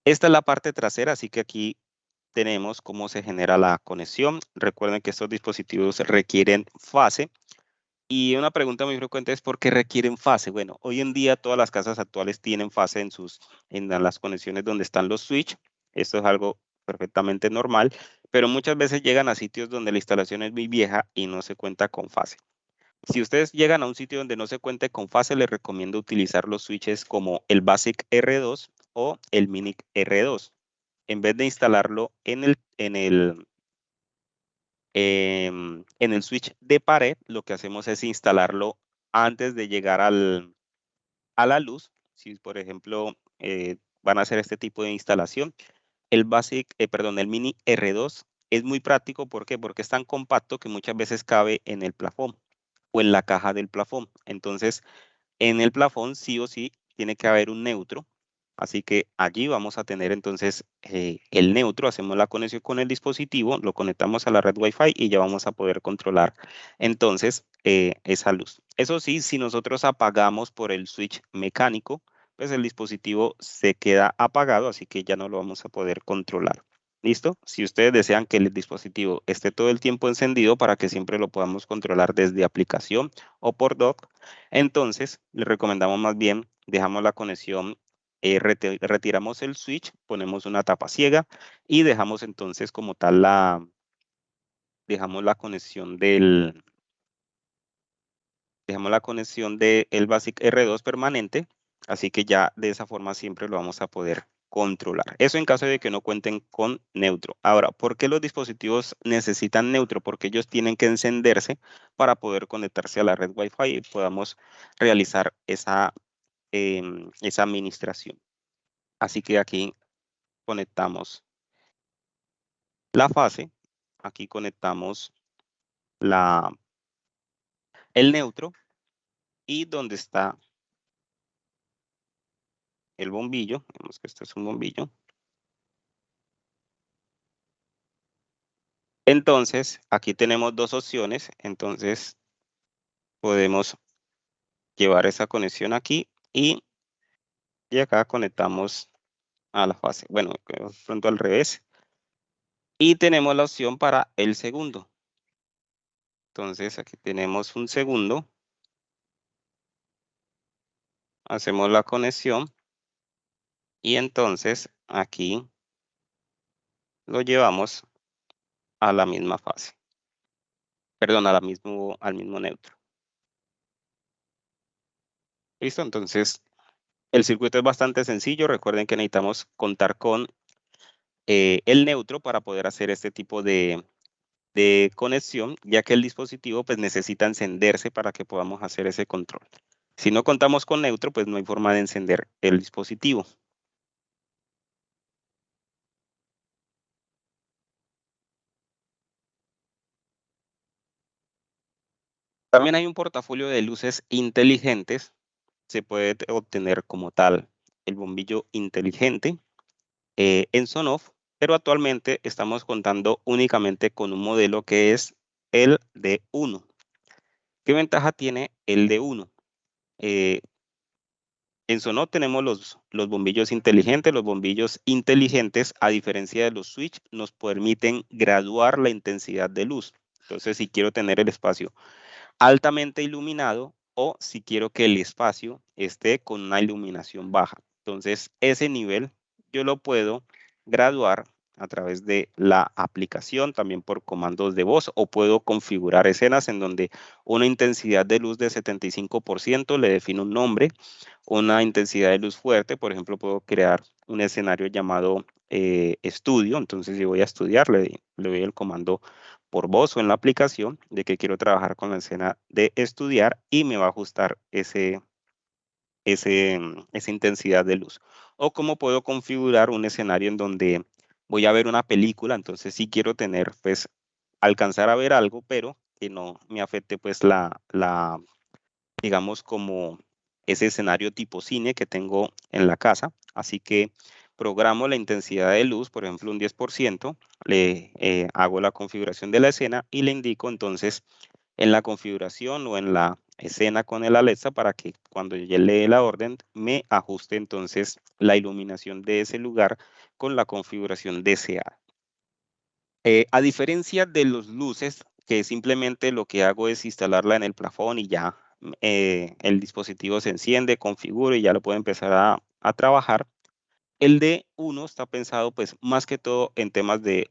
Esta es la parte trasera, así que aquí tenemos cómo se genera la conexión. Recuerden que estos dispositivos requieren fase. Y una pregunta muy frecuente es: ¿por qué requieren fase? Bueno, hoy en día todas las casas actuales tienen fase en las conexiones donde están los switch. Esto es algo perfectamente normal, pero muchas veces llegan a sitios donde la instalación es muy vieja y no se cuenta con fase. Si ustedes llegan a un sitio donde no se cuente con fase, les recomiendo utilizar los switches como el Basic R2 o el Mini R2. En vez de instalarlo en el switch de pared, lo que hacemos es instalarlo antes de llegar a la luz. Si, por ejemplo, van a hacer este tipo de instalación, el Mini R2 es muy práctico. ¿Por qué? Porque es tan compacto que muchas veces cabe en el plafón o en la caja del plafón. Entonces, en el plafón sí o sí tiene que haber un neutro, así que allí vamos a tener entonces el neutro. Hacemos la conexión con el dispositivo, lo conectamos a la red Wi-Fi y ya vamos a poder controlar entonces esa luz. Eso sí, si nosotros apagamos por el switch mecánico, pues el dispositivo se queda apagado, así que ya no lo vamos a poder controlar. ¿Listo? Si ustedes desean que el dispositivo esté todo el tiempo encendido para que siempre lo podamos controlar desde aplicación o por dock, entonces les recomendamos más bien, dejamos la conexión, retiramos el switch, ponemos una tapa ciega y dejamos entonces como tal dejamos la conexión del Basic R2 permanente, así que ya de esa forma siempre lo vamos a poder controlar. Eso en caso de que no cuenten con neutro. Ahora, ¿por qué los dispositivos necesitan neutro? Porque ellos tienen que encenderse para poder conectarse a la red Wi-Fi y podamos realizar esa administración. Así que aquí conectamos la fase, aquí conectamos el neutro y donde está el bombillo, vemos que este es un bombillo. Entonces, aquí tenemos dos opciones, entonces podemos llevar esa conexión aquí y acá conectamos a la fase. Bueno, pronto al revés. Y tenemos la opción para el segundo. Entonces, aquí tenemos un segundo. Hacemos la conexión y entonces aquí lo llevamos a la misma fase. Perdón, al mismo neutro. ¿Listo? Entonces, el circuito es bastante sencillo. Recuerden que necesitamos contar con el neutro para poder hacer este tipo de conexión, ya que el dispositivo pues necesita encenderse para que podamos hacer ese control. Si no contamos con neutro, pues no hay forma de encender el dispositivo. También hay un portafolio de luces inteligentes. Se puede obtener como tal el bombillo inteligente en Sonoff, pero actualmente estamos contando únicamente con un modelo que es el D1. ¿Qué ventaja tiene el D1? En Sonoff tenemos los bombillos inteligentes. Los bombillos inteligentes, a diferencia de los switch, nos permiten graduar la intensidad de luz. Entonces, si quiero tener el espacio altamente iluminado o si quiero que el espacio esté con una iluminación baja. Entonces, ese nivel yo lo puedo graduar a través de la aplicación, también por comandos de voz, o puedo configurar escenas en donde una intensidad de luz de 75% le defino un nombre, una intensidad de luz fuerte, por ejemplo, puedo crear un escenario llamado estudio. Entonces, si voy a estudiar, le doy el comando por voz o en la aplicación de que quiero trabajar con la escena de estudiar y me va a ajustar esa intensidad de luz. O cómo puedo configurar un escenario en donde voy a ver una película, entonces sí quiero tener, pues, alcanzar a ver algo, pero que no me afecte, pues, digamos, como ese escenario tipo cine que tengo en la casa. Así que programo la intensidad de luz, por ejemplo, un 10%, le hago la configuración de la escena y le indico entonces en la configuración o en la escena con el Alexa para que cuando yo le dé la orden me ajuste entonces la iluminación de ese lugar con la configuración deseada. A diferencia de los luces, que simplemente lo que hago es instalarla en el plafón y ya el dispositivo se enciende, configura y ya lo puedo empezar a trabajar. El D1 está pensado pues más que todo en temas de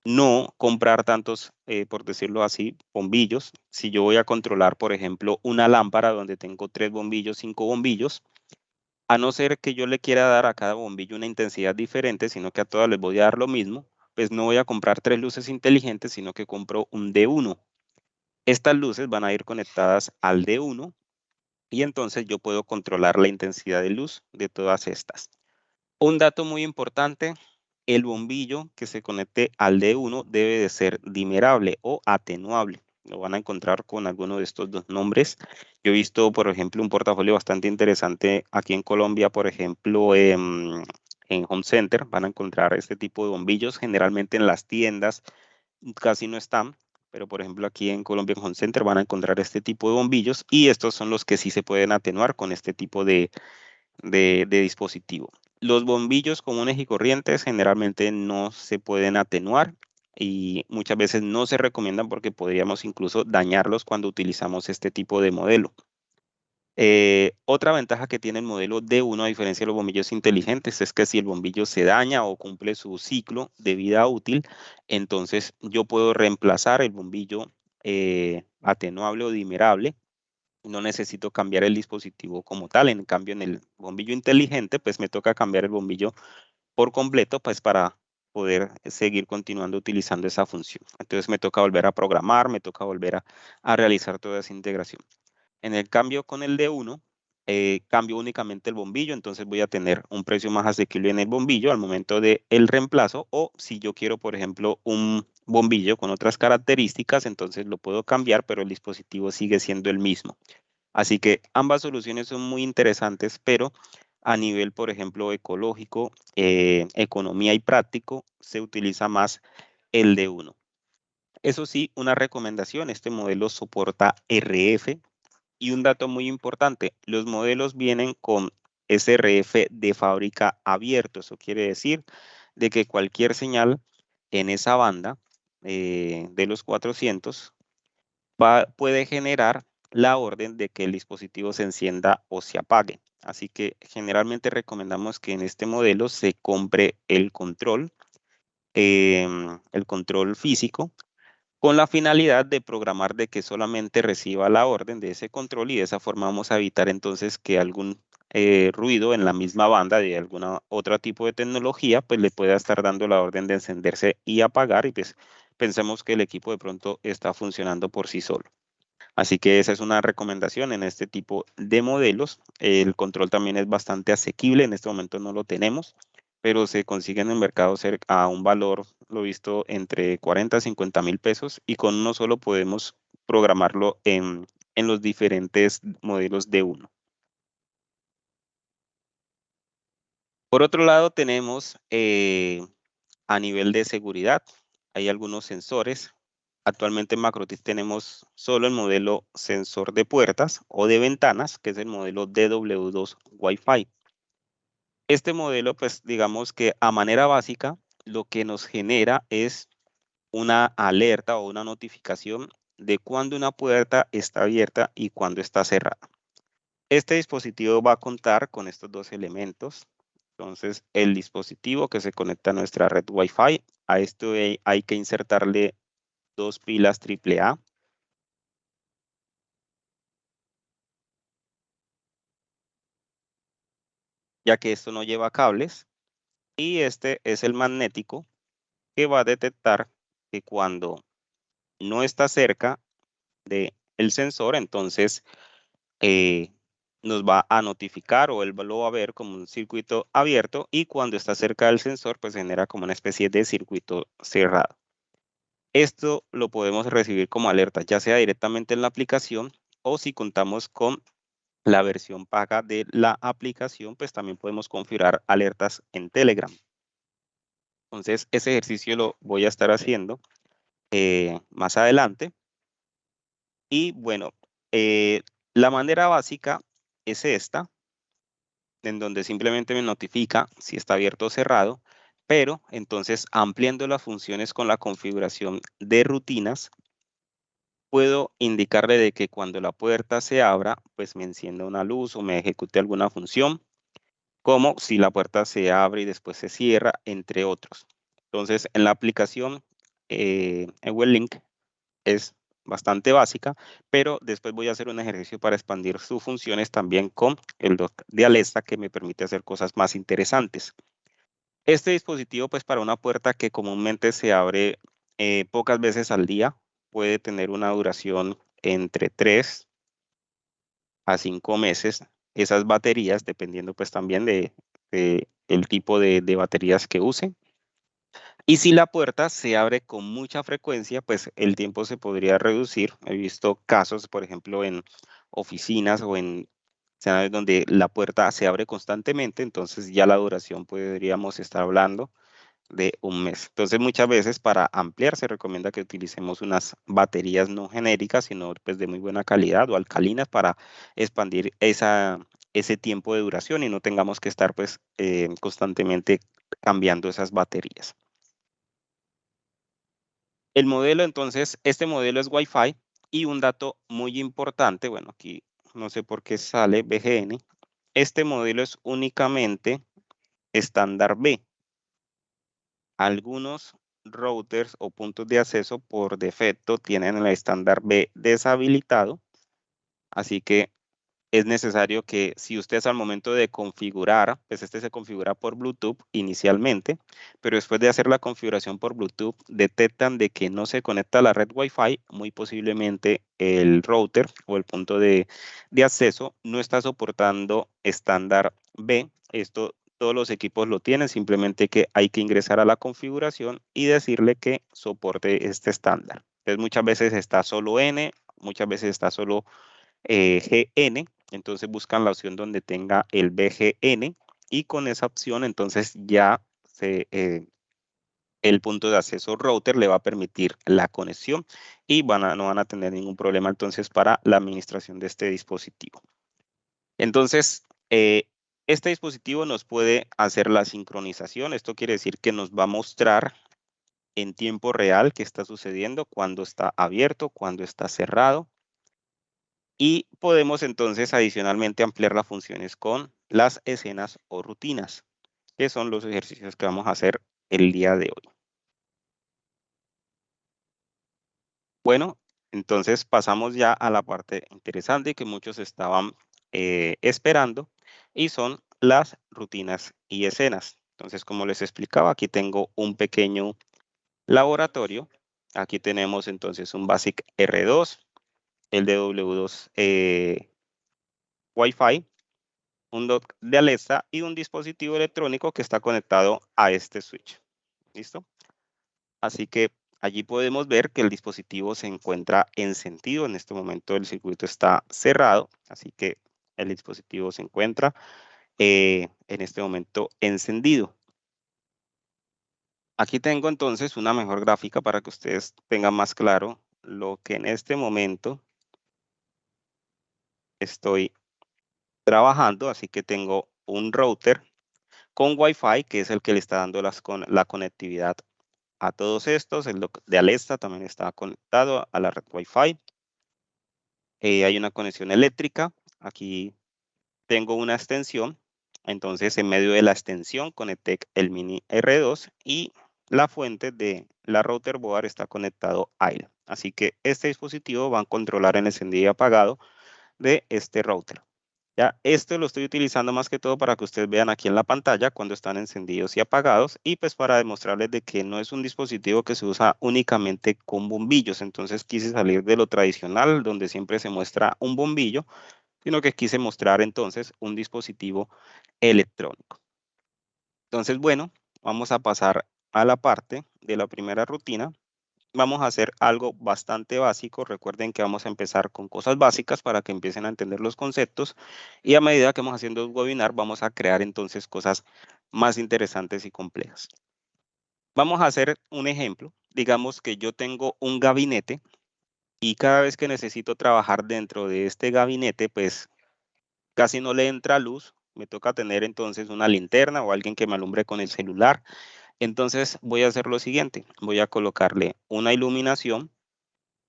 no comprar tantos, por decirlo así, bombillos. Si yo voy a controlar, por ejemplo, una lámpara donde tengo 3 bombillos, 5 bombillos, a no ser que yo le quiera dar a cada bombillo una intensidad diferente, sino que a todas les voy a dar lo mismo, pues no voy a comprar 3 luces inteligentes, sino que compro un D1. Estas luces van a ir conectadas al D1 y entonces yo puedo controlar la intensidad de luz de todas estas. Un dato muy importante, el bombillo que se conecte al D1 debe de ser dimerable o atenuable. Lo van a encontrar con alguno de estos dos nombres. Yo he visto, por ejemplo, un portafolio bastante interesante aquí en Colombia, por ejemplo, en Home Center. Van a encontrar este tipo de bombillos. Generalmente en las tiendas casi no están, pero por ejemplo aquí en Colombia en Home Center van a encontrar este tipo de bombillos y estos son los que sí se pueden atenuar con este tipo de dispositivo. Los bombillos comunes y corrientes generalmente no se pueden atenuar y muchas veces no se recomiendan porque podríamos incluso dañarlos cuando utilizamos este tipo de modelo. Otra ventaja que tiene el modelo D1 a diferencia de los bombillos inteligentes es que si el bombillo se daña o cumple su ciclo de vida útil, entonces yo puedo reemplazar el bombillo atenuable o dimerable. No necesito cambiar el dispositivo como tal. En cambio, en el bombillo inteligente, pues me toca cambiar el bombillo por completo, pues para poder seguir continuando utilizando esa función. Entonces me toca volver a programar, me toca volver a realizar toda esa integración. En el cambio con el D1, cambio únicamente el bombillo, entonces voy a tener un precio más asequible en el bombillo al momento del reemplazo, o si yo quiero, por ejemplo, un bombillo con otras características, entonces lo puedo cambiar, pero el dispositivo sigue siendo el mismo. Así que ambas soluciones son muy interesantes, pero a nivel, por ejemplo, ecológico, economía y práctico, se utiliza más el de uno. Eso sí, una recomendación, este modelo soporta RF, y un dato muy importante, los modelos vienen con SRF de fábrica abierto. Eso quiere decir de que cualquier señal en esa banda de los 400 puede generar la orden de que el dispositivo se encienda o se apague. Así que generalmente recomendamos que en este modelo se compre el control físico, con la finalidad de programar de que solamente reciba la orden de ese control, y de esa forma vamos a evitar entonces que algún ruido en la misma banda de alguna otro tipo de tecnología pues le pueda estar dando la orden de encenderse y apagar, y pues pensemos que el equipo de pronto está funcionando por sí solo. Así que esa es una recomendación en este tipo de modelos. El control también es bastante asequible, en este momento no lo tenemos, pero se consigue en el mercado cerca a un valor, lo he visto, entre 40 a 50 mil pesos, y con uno solo podemos programarlo en los diferentes modelos de uno. Por otro lado, tenemos a nivel de seguridad, hay algunos sensores. Actualmente en Macrotis tenemos solo el modelo sensor de puertas o de ventanas, que es el modelo DW2 Wi-Fi. Este modelo, pues digamos que a manera básica, lo que nos genera es una alerta o una notificación de cuando una puerta está abierta y cuando está cerrada. Este dispositivo va a contar con estos dos elementos. Entonces, el dispositivo que se conecta a nuestra red Wi-Fi, a esto hay que insertarle dos pilas AAA, ya que esto no lleva cables, y este es el magnético que va a detectar que cuando no está cerca del sensor, entonces eh, nos va a notificar, o él lo va a ver como un circuito abierto, y cuando está cerca del sensor, pues genera como una especie de circuito cerrado. Esto lo podemos recibir como alerta, ya sea directamente en la aplicación, o si contamos con la versión paga de la aplicación, pues también podemos configurar alertas en Telegram. Entonces, ese ejercicio lo voy a estar haciendo más adelante. Y bueno, la manera básica es esta, en donde simplemente me notifica si está abierto o cerrado, pero entonces ampliando las funciones con la configuración de rutinas, puedo indicarle de que cuando la puerta se abra, pues me encienda una luz o me ejecute alguna función, como si la puerta se abre y después se cierra, entre otros. Entonces, en la aplicación, EWLink es bastante básica, pero después voy a hacer un ejercicio para expandir sus funciones también con el dock de Alexa, que me permite hacer cosas más interesantes. Este dispositivo, pues para una puerta que comúnmente se abre pocas veces al día, puede tener una duración entre 3 a 5 meses. Esas baterías, dependiendo pues también de el tipo de baterías que use. Y si la puerta se abre con mucha frecuencia, pues el tiempo se podría reducir. He visto casos, por ejemplo, en oficinas o en escenarios donde la puerta se abre constantemente, entonces ya la duración podríamos estar hablando de un mes. Entonces, muchas veces para ampliar se recomienda que utilicemos unas baterías no genéricas, sino pues de muy buena calidad, o alcalinas, para expandir ese tiempo de duración y no tengamos que estar pues constantemente cambiando esas baterías. El modelo, entonces, este modelo es Wi-Fi, y un dato muy importante, bueno, aquí no sé por qué sale BGN, este modelo es únicamente estándar B. Algunos routers o puntos de acceso por defecto tienen el estándar B deshabilitado, así que es necesario que si ustedes al momento de configurar, pues este se configura por Bluetooth inicialmente, pero después de hacer la configuración por Bluetooth, detectan de que no se conecta a la red Wi-Fi, muy posiblemente el router o el punto de acceso no está soportando estándar B. Esto todos los equipos lo tienen, simplemente que hay que ingresar a la configuración y decirle que soporte este estándar. Entonces muchas veces está solo N, muchas veces está solo GN, entonces buscan la opción donde tenga el BGN y con esa opción entonces ya el punto de acceso router le va a permitir la conexión y no van a tener ningún problema entonces para la administración de este dispositivo. Entonces, este dispositivo nos puede hacer la sincronización. Esto quiere decir que nos va a mostrar en tiempo real qué está sucediendo, cuando está abierto, cuando está cerrado. Y podemos entonces adicionalmente ampliar las funciones con las escenas o rutinas, que son los ejercicios que vamos a hacer el día de hoy. Bueno, entonces pasamos ya a la parte interesante que muchos estaban esperando y son las rutinas y escenas. Entonces, como les explicaba, aquí tengo un pequeño laboratorio. Aquí tenemos entonces un BASIC R2, el DW2 Wi-Fi, un dock de Alexa y un dispositivo electrónico que está conectado a este switch. ¿Listo? Así que allí podemos ver que el dispositivo se encuentra encendido. En este momento el circuito está cerrado, así que el dispositivo se encuentra en este momento encendido. Aquí tengo entonces una mejor gráfica para que ustedes tengan más claro lo que en este momento estoy trabajando. Así que tengo un router con Wi-Fi, que es el que le está dando la conectividad a todos estos. El dock de Alexa también está conectado a la red Wi-Fi. Hay una conexión eléctrica. Aquí tengo una extensión. Entonces, en medio de la extensión conecté el mini R2 y la fuente de la router board está conectado a él. Así que este dispositivo va a controlar el encendido y apagado de este router. Ya, esto lo estoy utilizando más que todo para que ustedes vean aquí en la pantalla cuando están encendidos y apagados y pues para demostrarles de que no es un dispositivo que se usa únicamente con bombillos. Entonces quise salir de lo tradicional donde siempre se muestra un bombillo, sino que quise mostrar entonces un dispositivo electrónico. Entonces, bueno, vamos a pasar a la parte de la primera rutina. Vamos a hacer algo bastante básico. Recuerden que vamos a empezar con cosas básicas para que empiecen a entender los conceptos y a medida que vamos haciendo el webinar vamos a crear entonces cosas más interesantes y complejas. Vamos a hacer un ejemplo. Digamos que yo tengo un gabinete y cada vez que necesito trabajar dentro de este gabinete, pues casi no le entra luz. Me toca tener entonces una linterna o alguien que me alumbre con el celular. Entonces voy a hacer lo siguiente. Voy a colocarle una iluminación.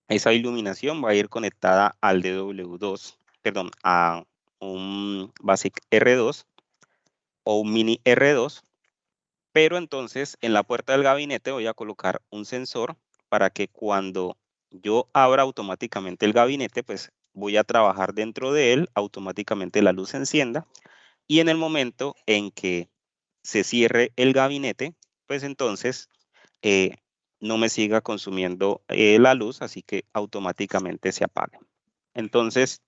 Esa iluminación va a ir conectada al DW2, perdón, a un BASIC R2 o un mini R2, pero entonces en la puerta del gabinete voy a colocar un sensor para que cuando yo abra automáticamente el gabinete, pues voy a trabajar dentro de él, automáticamente la luz se encienda y en el momento en que se cierre el gabinete, pues entonces eh, no me siga consumiendo la luz, así que automáticamente se apaga. Entonces,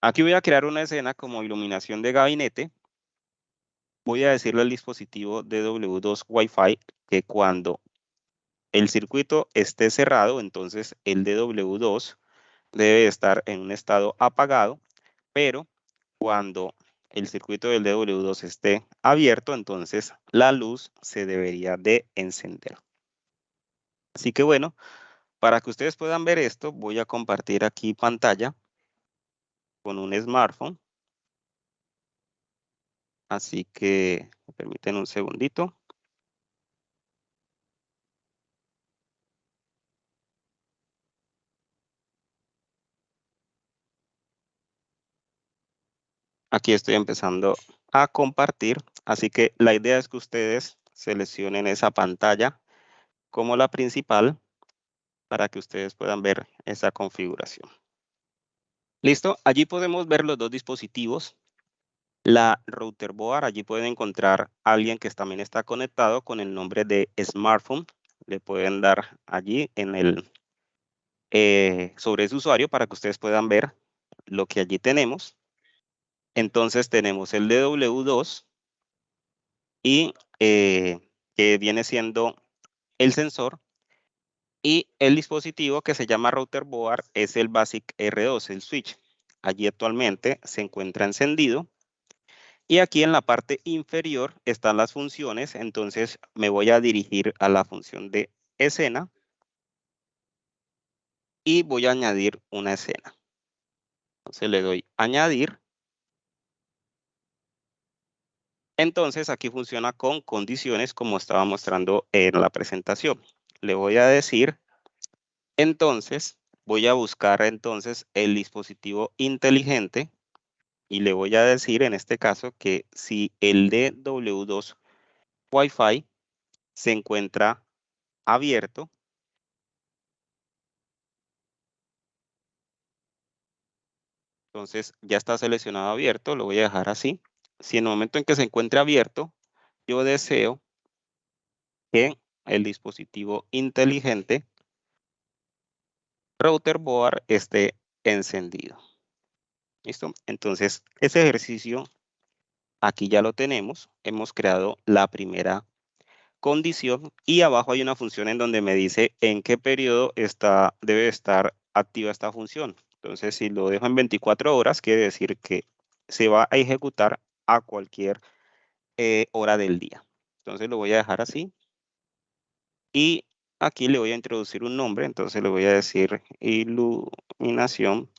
aquí voy a crear una escena como iluminación de gabinete. Voy a decirle al dispositivo DW2 Wi-Fi que cuando el circuito esté cerrado, entonces el DW2 debe estar en un estado apagado, pero cuando el circuito del DW2 esté abierto, entonces la luz se debería de encender. Así que bueno, para que ustedes puedan ver esto, voy a compartir aquí pantalla con un smartphone. Así que me permiten un segundito. Aquí estoy empezando a compartir. Así que la idea es que ustedes seleccionen esa pantalla como la principal para que ustedes puedan ver esa configuración. Listo, allí podemos ver los dos dispositivos. La router board, allí pueden encontrar a alguien que también está conectado con el nombre de smartphone. Le pueden dar allí en el sobre ese usuario para que ustedes puedan ver lo que allí tenemos. Entonces tenemos el DW2 y que viene siendo el sensor, y el dispositivo que se llama router board es el BASIC R2, el switch. Allí actualmente se encuentra encendido. Y aquí en la parte inferior están las funciones, entonces me voy a dirigir a la función de escena y voy a añadir una escena. Entonces le doy añadir. Entonces aquí funciona con condiciones como estaba mostrando en la presentación. Le voy a decir, entonces voy a buscar entonces el dispositivo inteligente y le voy a decir en este caso que si el DW2 Wi-Fi se encuentra abierto, entonces ya está seleccionado abierto, lo voy a dejar así. Si en el momento en que se encuentre abierto, yo deseo que el dispositivo inteligente router board esté encendido. ¿Listo? Entonces, ese ejercicio aquí ya lo tenemos. Hemos creado la primera condición y abajo hay una función en donde me dice en qué periodo debe estar activa esta función. Entonces, si lo dejo en 24 horas, quiere decir que se va a ejecutar a cualquier hora del día. Entonces, lo voy a dejar así. Y aquí le voy a introducir un nombre. Entonces, le voy a decir iluminación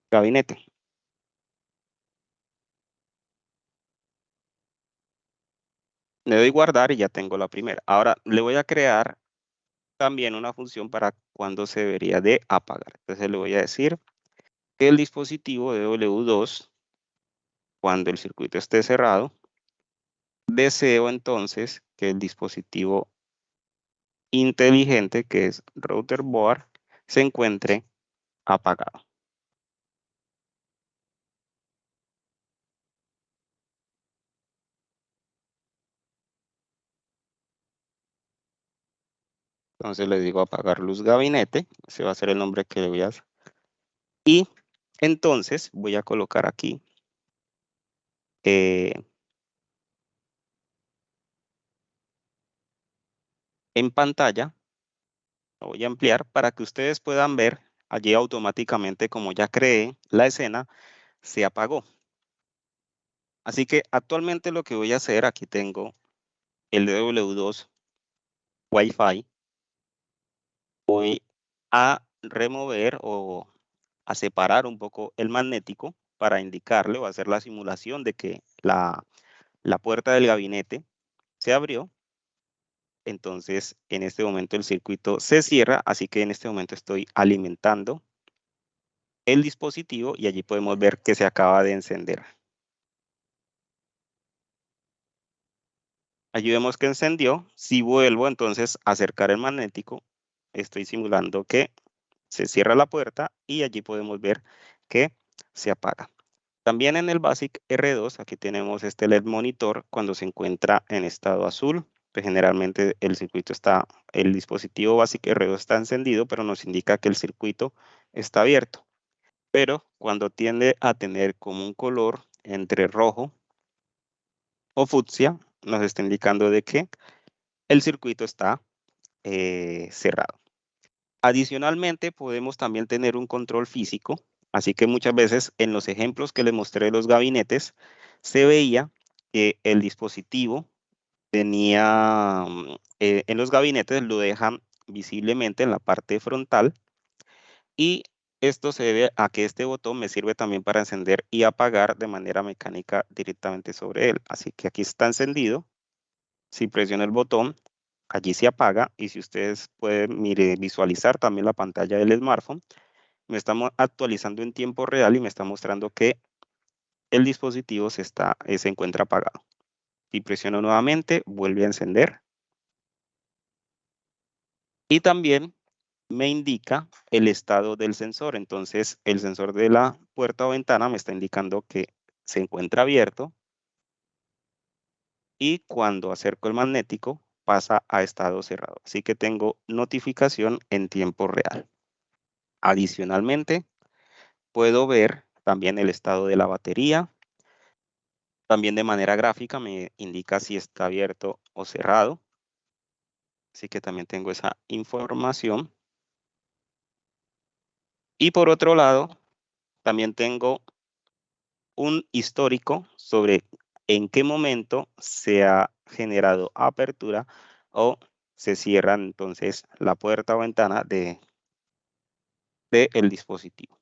gabinete. Le doy guardar y ya tengo la primera. Ahora le voy a crear también una función para cuando se debería de apagar. Entonces le voy a decir que el dispositivo de W2, cuando el circuito esté cerrado, deseo entonces que el dispositivo inteligente, que es router board, se encuentre apagado. Entonces le digo apagar luz gabinete, ese va a ser el nombre que le voy a hacer. Y entonces voy a colocar aquí en pantalla, lo voy a ampliar para que ustedes puedan ver allí automáticamente, como ya creé la escena, se apagó. Así que actualmente lo que voy a hacer, aquí tengo el DW2 Wi-Fi. Voy a remover o a separar un poco el magnético para indicarle o hacer la simulación de que la puerta del gabinete se abrió. Entonces, en este momento el circuito se cierra, así que en este momento estoy alimentando el dispositivo y allí podemos ver que se acaba de encender. Allí vemos que encendió. Si vuelvo entonces a acercar el magnético, estoy simulando que se cierra la puerta y allí podemos ver que se apaga. También en el BASIC R2, aquí tenemos este LED monitor cuando se encuentra en estado azul. Pues generalmente el dispositivo BASIC R2 está encendido, pero nos indica que el circuito está abierto. Pero cuando tiende a tener como un color entre rojo o fucsia, nos está indicando de que el circuito está cerrado. Adicionalmente, podemos también tener un control físico, así que muchas veces en los ejemplos que les mostré de los gabinetes, se veía que el dispositivo tenía, en los gabinetes lo dejan visiblemente en la parte frontal, y esto se debe a que este botón me sirve también para encender y apagar de manera mecánica directamente sobre él. Así que aquí está encendido. Si presiono el botón, allí se apaga, y si ustedes pueden visualizar también la pantalla del smartphone, me está actualizando en tiempo real y me está mostrando que el dispositivo se encuentra apagado. Si presiono nuevamente, vuelve a encender. Y también me indica el estado del sensor. Entonces, el sensor de la puerta o ventana me está indicando que se encuentra abierto, y cuando acerco el magnético pasa a estado cerrado. Así que tengo notificación en tiempo real. Adicionalmente, puedo ver también el estado de la batería. También de manera gráfica me indica si está abierto o cerrado. Así que también tengo esa información. Y por otro lado, también tengo un histórico sobre en qué momento se ha generado apertura o se cierra entonces la puerta o ventana del dispositivo.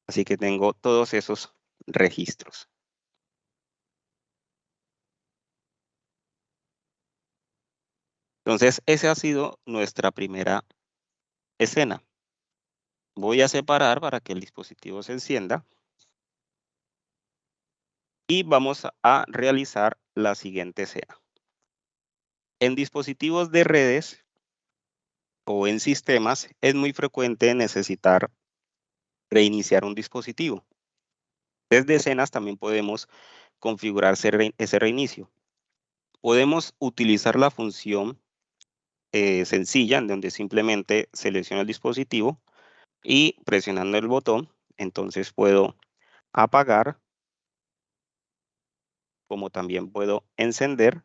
Así que tengo todos esos registros. Entonces, esa ha sido nuestra primera escena. Voy a separar para que el dispositivo se encienda y vamos a realizar la siguiente escena. En dispositivos de redes o en sistemas es muy frecuente necesitar reiniciar un dispositivo. Desde escenas también podemos configurar ese reinicio. Podemos utilizar la función sencilla, en donde simplemente selecciono el dispositivo y presionando el botón, entonces puedo apagar, como también puedo encender,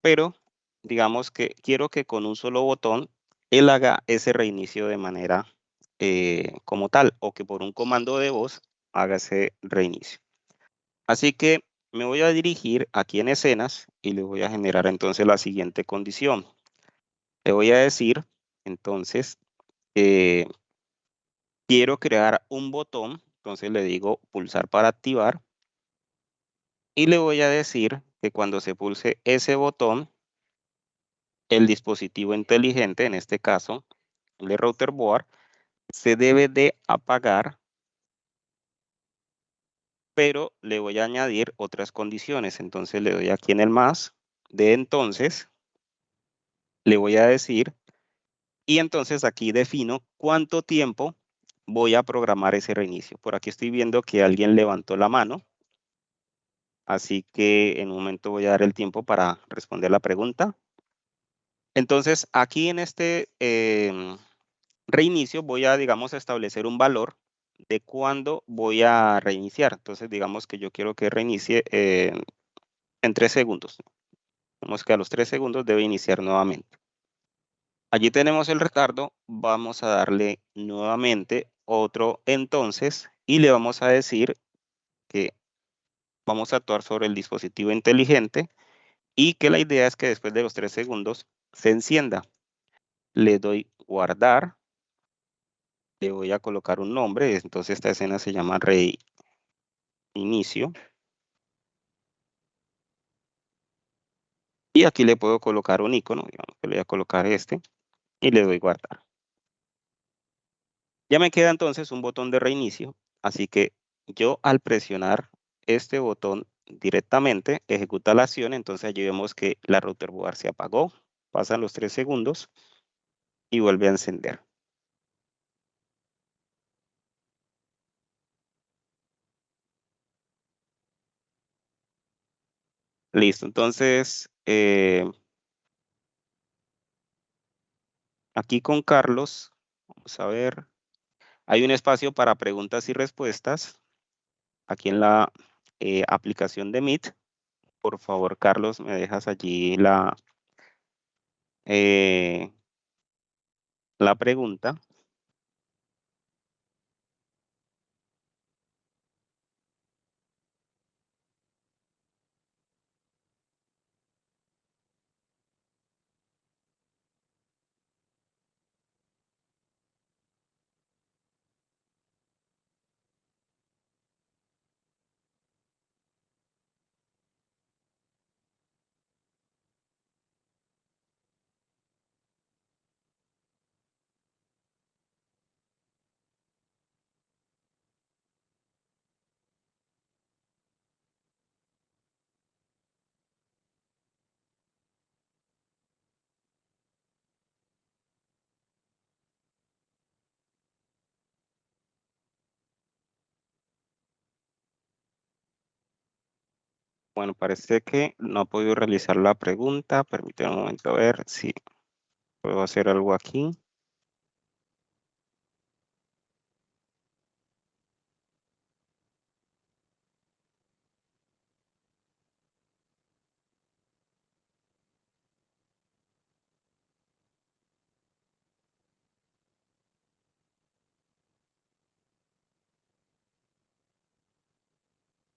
pero digamos que quiero que con un solo botón él haga ese reinicio de manera como tal, o que por un comando de voz haga ese reinicio. Así que me voy a dirigir aquí en escenas y le voy a generar entonces la siguiente condición. Le voy a decir entonces quiero crear un botón, entonces le digo pulsar para activar y le voy a decir que cuando se pulse ese botón, el dispositivo inteligente, en este caso el de router board, se debe de apagar, pero le voy a añadir otras condiciones. Entonces le doy aquí en el más, de entonces, le voy a decir, y entonces aquí defino cuánto tiempo voy a programar ese reinicio. Por aquí estoy viendo que alguien levantó la mano, así que en un momento voy a dar el tiempo para responder la pregunta. Entonces aquí en este reinicio voy a, digamos, establecer un valor de cuándo voy a reiniciar. Entonces, digamos que yo quiero que reinicie en 3 segundos. Vemos que a los 3 segundos debe iniciar nuevamente. Allí tenemos el retardo. Vamos a darle nuevamente otro entonces y le vamos a decir que vamos a actuar sobre el dispositivo inteligente y que la idea es que después de los 3 segundos se encienda. Le doy guardar. Le voy a colocar un nombre. Entonces esta escena se llama reinicio. Y aquí le puedo colocar un icono, digamos que le voy a colocar este, y le doy guardar. Ya me queda entonces un botón de reinicio, así que yo al presionar este botón directamente ejecuta la acción. Entonces allí vemos que la router board se apagó, pasan los 3 segundos y vuelve a encender. Listo, entonces aquí con Carlos, vamos a ver, hay un espacio para preguntas y respuestas aquí en la aplicación de Meet. Por favor, Carlos, me dejas allí eh, la pregunta. Bueno, parece que no ha podido realizar la pregunta. Permítame un momento a ver si puedo hacer algo aquí.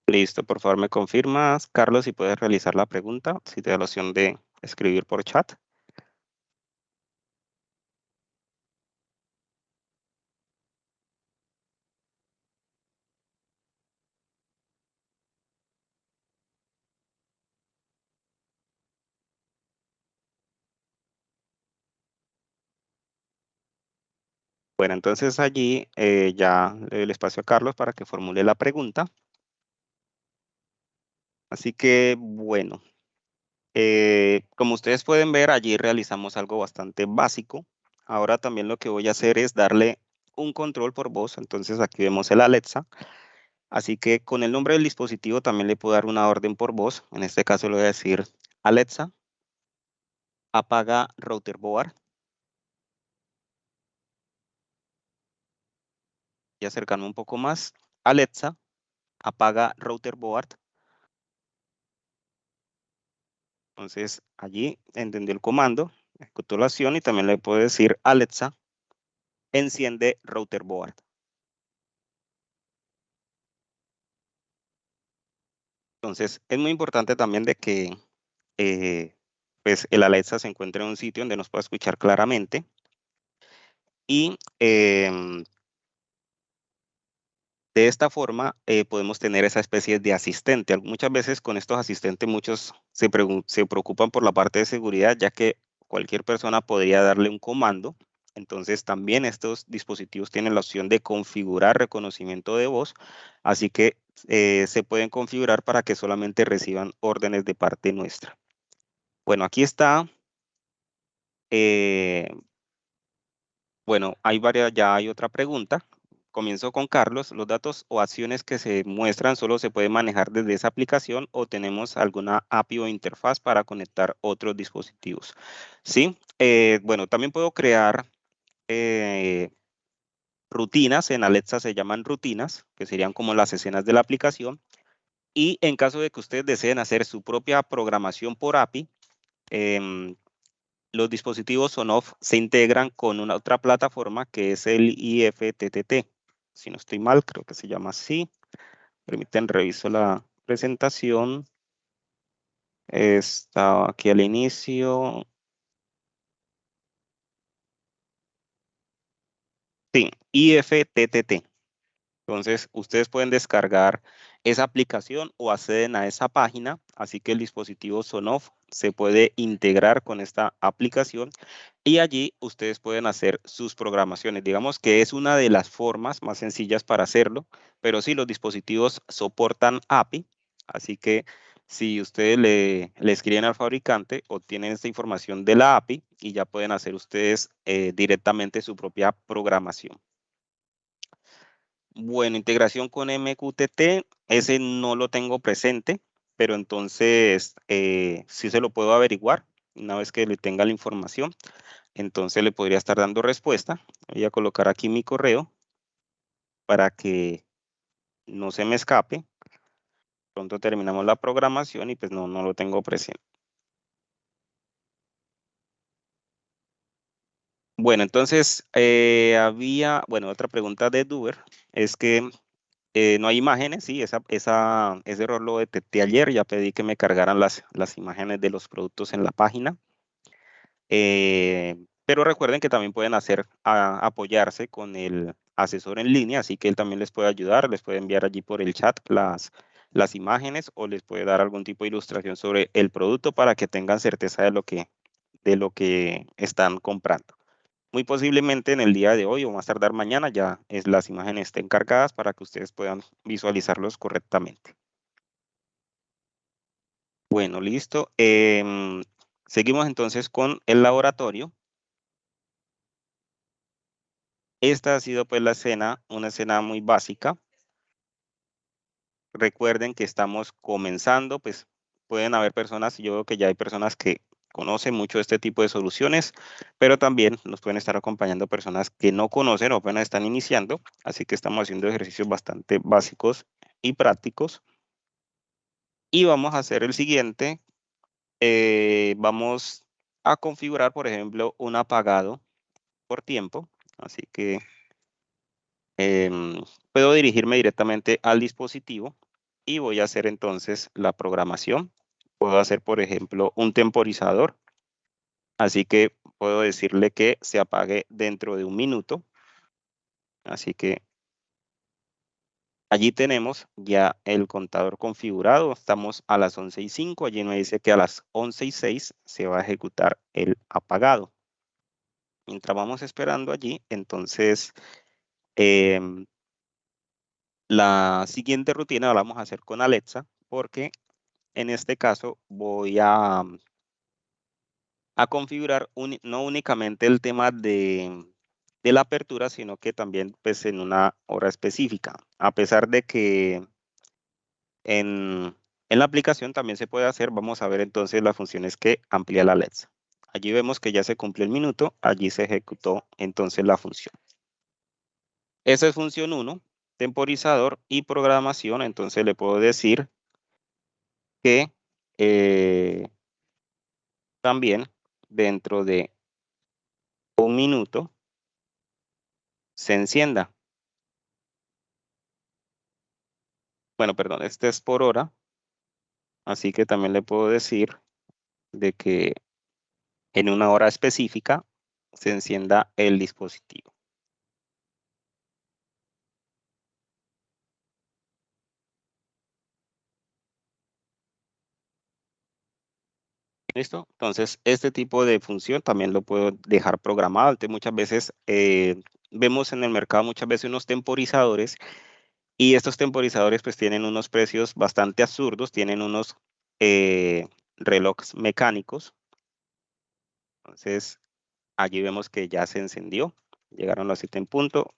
Listo, por favor me confirmas, Carlos, si puedes realizar la pregunta, si te da la opción de escribir por chat. Bueno, entonces allí ya le doy el espacio a Carlos para que formule la pregunta. Así que, bueno, como ustedes pueden ver, allí realizamos algo bastante básico. Ahora también lo que voy a hacer es darle un control por voz. Entonces aquí vemos el Alexa. Así que con el nombre del dispositivo también le puedo dar una orden por voz. En este caso le voy a decir, Alexa, apaga router board. Y acercarme un poco más, Alexa, apaga router board. Entonces allí entendió el comando, ejecutó la acción y también le puedo decir, Alexa, enciende router board. Entonces es muy importante también de que pues el Alexa se encuentre en un sitio donde nos pueda escuchar claramente y de esta forma podemos tener esa especie de asistente. Muchas veces con estos asistentes muchos se preocupan por la parte de seguridad, ya que cualquier persona podría darle un comando. Entonces también estos dispositivos tienen la opción de configurar reconocimiento de voz, así que se pueden configurar para que solamente reciban órdenes de parte nuestra. Bueno, aquí está. eh, Bueno, ya hay otra pregunta. Comienzo con Carlos. ¿Los datos o acciones que se muestran solo se pueden manejar desde esa aplicación o tenemos alguna API o interfaz para conectar otros dispositivos? Sí, bueno, también puedo crear eh, rutinas. En Alexa se llaman rutinas, que serían como las escenas de la aplicación. Y en caso de que ustedes deseen hacer su propia programación por API, em, los dispositivos Sonoff se integran con una otra plataforma que es el IFTTT. Si no estoy mal, creo que se llama así. Permiten, reviso la presentación. Estaba aquí al inicio. Sí, IFTTT. Entonces, ustedes pueden descargar esa aplicación o acceden a esa página, así que el dispositivo Sonoff se puede integrar con esta aplicación y allí ustedes pueden hacer sus programaciones. Digamos que es una de las formas más sencillas para hacerlo, pero sí, los dispositivos soportan API, así que si ustedes le escriben al fabricante, obtienen esta información de la API y ya pueden hacer ustedes directamente su propia programación. Bueno, integración con MQTT, ese no lo tengo presente, pero entonces sí se lo puedo averiguar una vez que le tenga la información. Entonces le podría estar dando respuesta. Voy a colocar aquí mi correo para que no se me escape. Pronto terminamos la programación y pues no lo tengo presente. Bueno, entonces bueno, otra pregunta de Duber es que no hay imágenes, sí, ese error lo detecté ayer, ya pedí que me cargaran las imágenes de los productos en la página. Pero recuerden que también pueden apoyarse con el asesor en línea, así que él también les puede ayudar, les puede enviar allí por el chat las imágenes o les puede dar algún tipo de ilustración sobre el producto para que tengan certeza de lo que están comprando. Muy posiblemente en el día de hoy o más tardar mañana ya las imágenes estén cargadas para que ustedes puedan visualizarlos correctamente. Bueno, listo. Seguimos entonces con el laboratorio. Esta ha sido pues la escena, una escena muy básica. recuerden que estamos comenzando, pues pueden haber personas, yo veo que ya hay personas que conocen mucho este tipo de soluciones, pero también nos pueden estar acompañando personas que no conocen o apenas están iniciando, así que estamos haciendo ejercicios bastante básicos y prácticos. Y vamos a hacer el siguiente, vamos a configurar, por ejemplo, un apagado por tiempo, así que puedo dirigirme directamente al dispositivo y voy a hacer entonces la programación. Puedo hacer, por ejemplo, un temporizador, así que puedo decirle que se apague dentro de 1 minuto. Así que allí tenemos ya el contador configurado. Estamos a las 11:05. Allí me dice que a las 11:06 se va a ejecutar el apagado. Mientras vamos esperando allí, entonces em, la siguiente rutina la vamos a hacer con Alexa, porque en este caso voy a configurar no únicamente el tema de la apertura, sino que también pues en una hora específica. A pesar de que en la aplicación también se puede hacer, vamos a ver entonces las funciones que amplía la Alexa. Allí vemos que ya se cumplió el minuto, allí se ejecutó entonces la función. Esa es función 1, temporizador y programación. Entonces le puedo decir que también dentro de 1 minuto se encienda. Bueno, perdón, este es por hora, así que también le puedo decir de que en una hora específica se encienda el dispositivo. ¿Listo? Entonces, este tipo de función también lo puedo dejar programado. Entonces, muchas veces vemos en el mercado muchas veces unos temporizadores y estos temporizadores pues tienen unos precios bastante absurdos, tienen unos relojes mecánicos. Entonces, allí vemos que ya se encendió, llegaron las 7 en punto,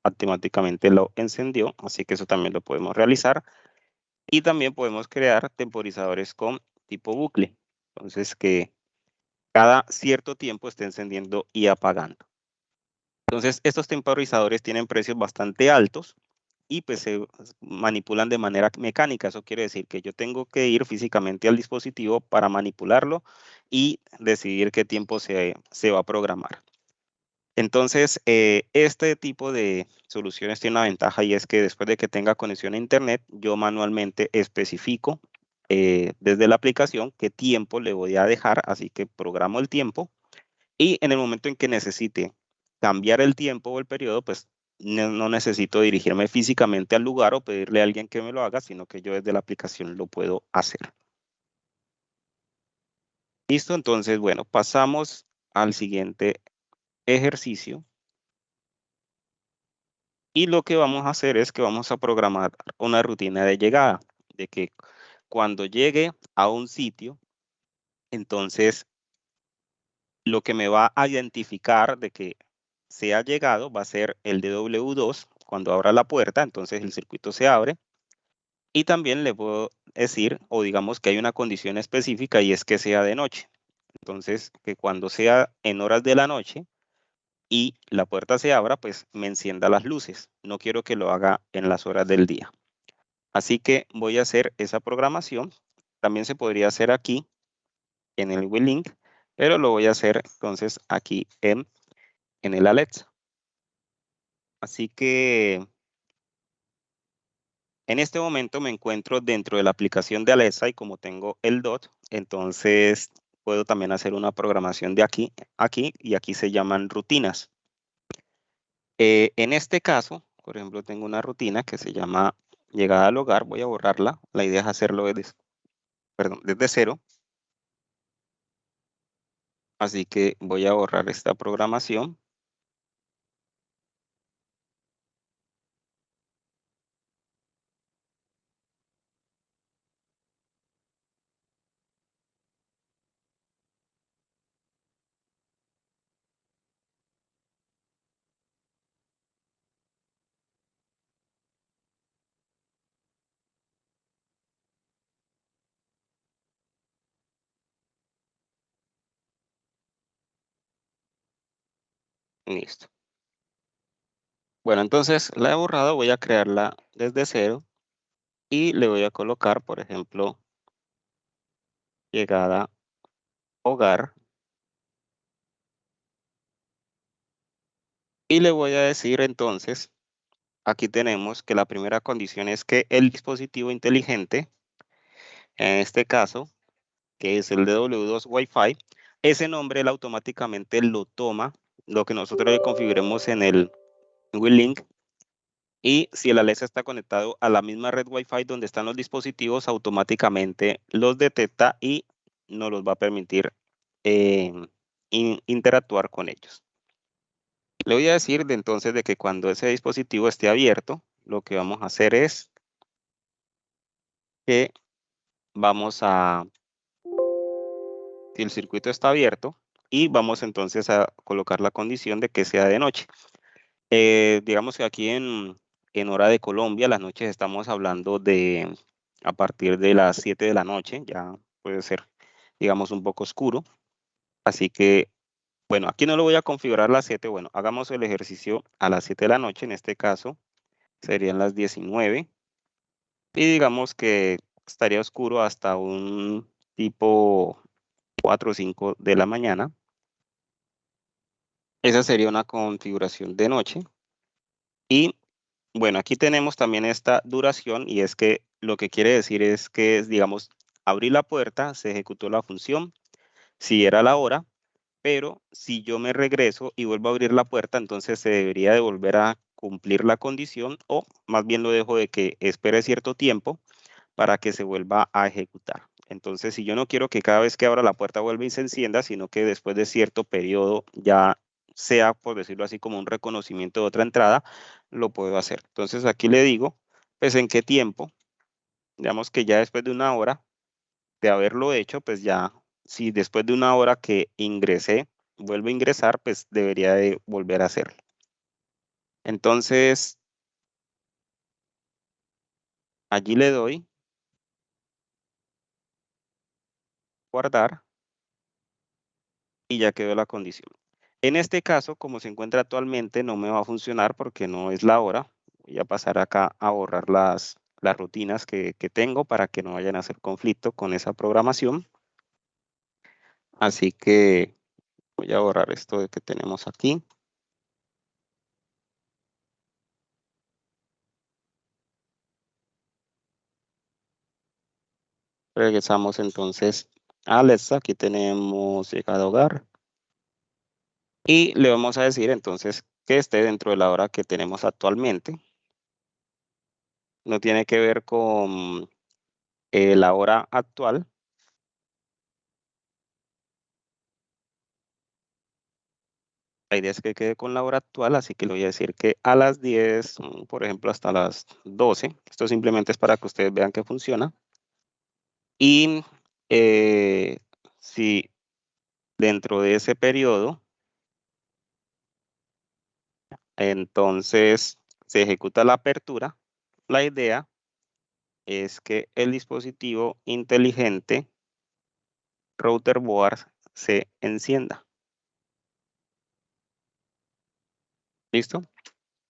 automáticamente lo encendió, así que eso también lo podemos realizar. Y también podemos crear temporizadores con tipo bucle, entonces que cada cierto tiempo esté encendiendo y apagando. Entonces, estos temporizadores tienen precios bastante altos y pues se manipulan de manera mecánica. Eso quiere decir que yo tengo que ir físicamente al dispositivo para manipularlo y decidir qué tiempo se va a programar. Entonces, este tipo de soluciones tiene una ventaja y es que después de que tenga conexión a Internet, yo manualmente especifico desde la aplicación qué tiempo le voy a dejar, así que programo el tiempo y en el momento en que necesite cambiar el tiempo o el periodo, pues no necesito dirigirme físicamente al lugar o pedirle a alguien que me lo haga, sino que yo desde la aplicación lo puedo hacer. Listo, entonces, bueno, pasamos al siguiente ejercicio. Y lo que vamos a hacer es que vamos a programar una rutina de llegada, de que cuando llegue a un sitio, entonces lo que me va a identificar de que se ha llegado va a ser el DW2 cuando abra la puerta, entonces el circuito se abre. Y también le puedo decir, o digamos que hay una condición específica y es que sea de noche. Entonces, que cuando sea en horas de la noche y la puerta se abra, pues me encienda las luces. No quiero que lo haga en las horas del día. Así que voy a hacer esa programación. También se podría hacer aquí en el WeLink, pero lo voy a hacer entonces aquí en el Alexa. Así que en este momento me encuentro dentro de la aplicación de Alexa y como tengo el DOT, entonces puedo también hacer una programación de aquí y aquí se llaman rutinas. En este caso, por ejemplo, tengo una rutina que se llama llegada al hogar. Voy a borrarla. La idea es hacerlo desde cero. Así que voy a borrar esta programación. Listo. Bueno, entonces la he borrado, voy a crearla desde cero y le voy a colocar, por ejemplo, llegada hogar. Y le voy a decir entonces, aquí tenemos que la primera condición es que el dispositivo inteligente, en este caso, que es el de W2 Wi-Fi, ese nombre él automáticamente lo toma, lo que nosotros le configuremos en el WLink. Y si el Alexa está conectado a la misma red Wi-Fi donde están los dispositivos, automáticamente los detecta y nos los va a permitir interactuar con ellos. Le voy a decir entonces de que cuando ese dispositivo esté abierto, lo que vamos a hacer es que vamos a, si el circuito está abierto, y vamos entonces a colocar la condición de que sea de noche. Digamos que aquí en hora de Colombia, las noches estamos hablando de a partir de las 7 de la noche, ya puede ser, digamos, un poco oscuro. Así que, bueno, aquí no lo voy a configurar a las 7, bueno, hagamos el ejercicio a las 7 de la noche, en este caso serían las 19, y digamos que estaría oscuro hasta un tipo 4 o 5 de la mañana. Esa sería una configuración de noche. Y bueno, aquí tenemos también esta duración y es que lo que quiere decir es que, digamos, abrí la puerta, se ejecutó la función, si era la hora, pero si yo me regreso y vuelvo a abrir la puerta, entonces se debería de volver a cumplir la condición o más bien lo dejo de que espere cierto tiempo para que se vuelva a ejecutar. Entonces, si yo no quiero que cada vez que abra la puerta vuelva y se encienda, sino que después de cierto periodo ya sea, por decirlo así, como un reconocimiento de otra entrada, lo puedo hacer. Entonces, aquí le digo, pues en qué tiempo, digamos que ya después de una hora de haberlo hecho, pues ya, si después de una hora que ingresé, vuelvo a ingresar, pues debería de volver a hacerlo. Entonces, allí le doy guardar y ya quedó la condición. En este caso, como se encuentra actualmente, no me va a funcionar porque no es la hora. Voy a pasar acá a borrar las rutinas que tengo para que no vayan a hacer conflicto con esa programación. Así que voy a borrar esto de que tenemos aquí. Regresamos entonces a Alexa. Aquí tenemos llegada a hogar. Y le vamos a decir entonces que esté dentro de la hora que tenemos actualmente. No tiene que ver con la hora actual. La idea es que quede con la hora actual, así que le voy a decir que a las 10, por ejemplo, hasta las 12. Esto simplemente es para que ustedes vean que funciona. Y si dentro de ese periodo, entonces se ejecuta la apertura, la idea es que el dispositivo inteligente router board se encienda. ¿Listo?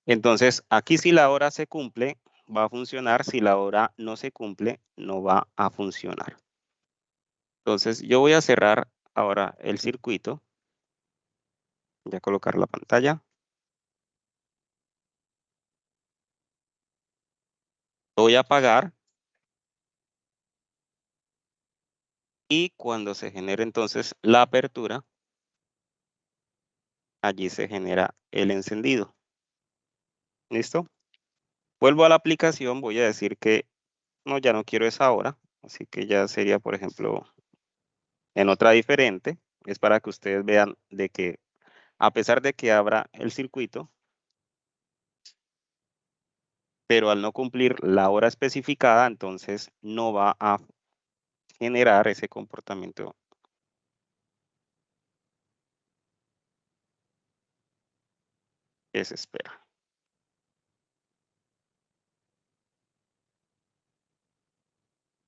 Entonces, aquí si la hora se cumple, va a funcionar. Si la hora no se cumple, no va a funcionar. Entonces, yo voy a cerrar ahora el circuito. Voy a colocar la pantalla. Voy a apagar. Y cuando se genere entonces la apertura, allí se genera el encendido. ¿Listo? Vuelvo a la aplicación. Voy a decir que no, ya no quiero esa hora. Así que ya sería, por ejemplo, en otra diferente. Es para que ustedes vean de que a pesar de que abra el circuito, pero al no cumplir la hora especificada, entonces no va a generar ese comportamiento que se espera.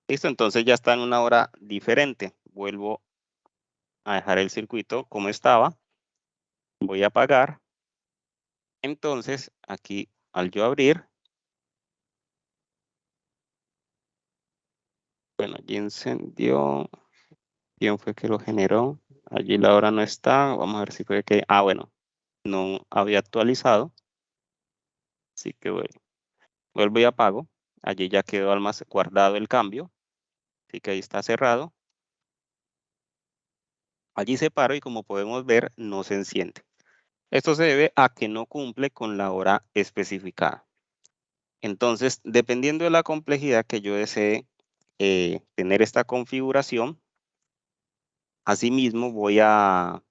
Listo, entonces ya está en una hora diferente. Vuelvo a dejar el circuito como estaba. Voy a apagar Entonces, aquí al yo abrir, bueno, allí encendió. ¿Quién fue que lo generó? Allí la hora no está. Vamos a ver si fue que, bueno, no había actualizado. Así que vuelvo y apago. Allí ya quedó guardado el cambio. Así que ahí está cerrado. Allí se paró y como podemos ver, no se enciende. Esto se debe a que no cumple con la hora especificada. Entonces, dependiendo de la complejidad que yo desee tener esta configuración, asimismo voy a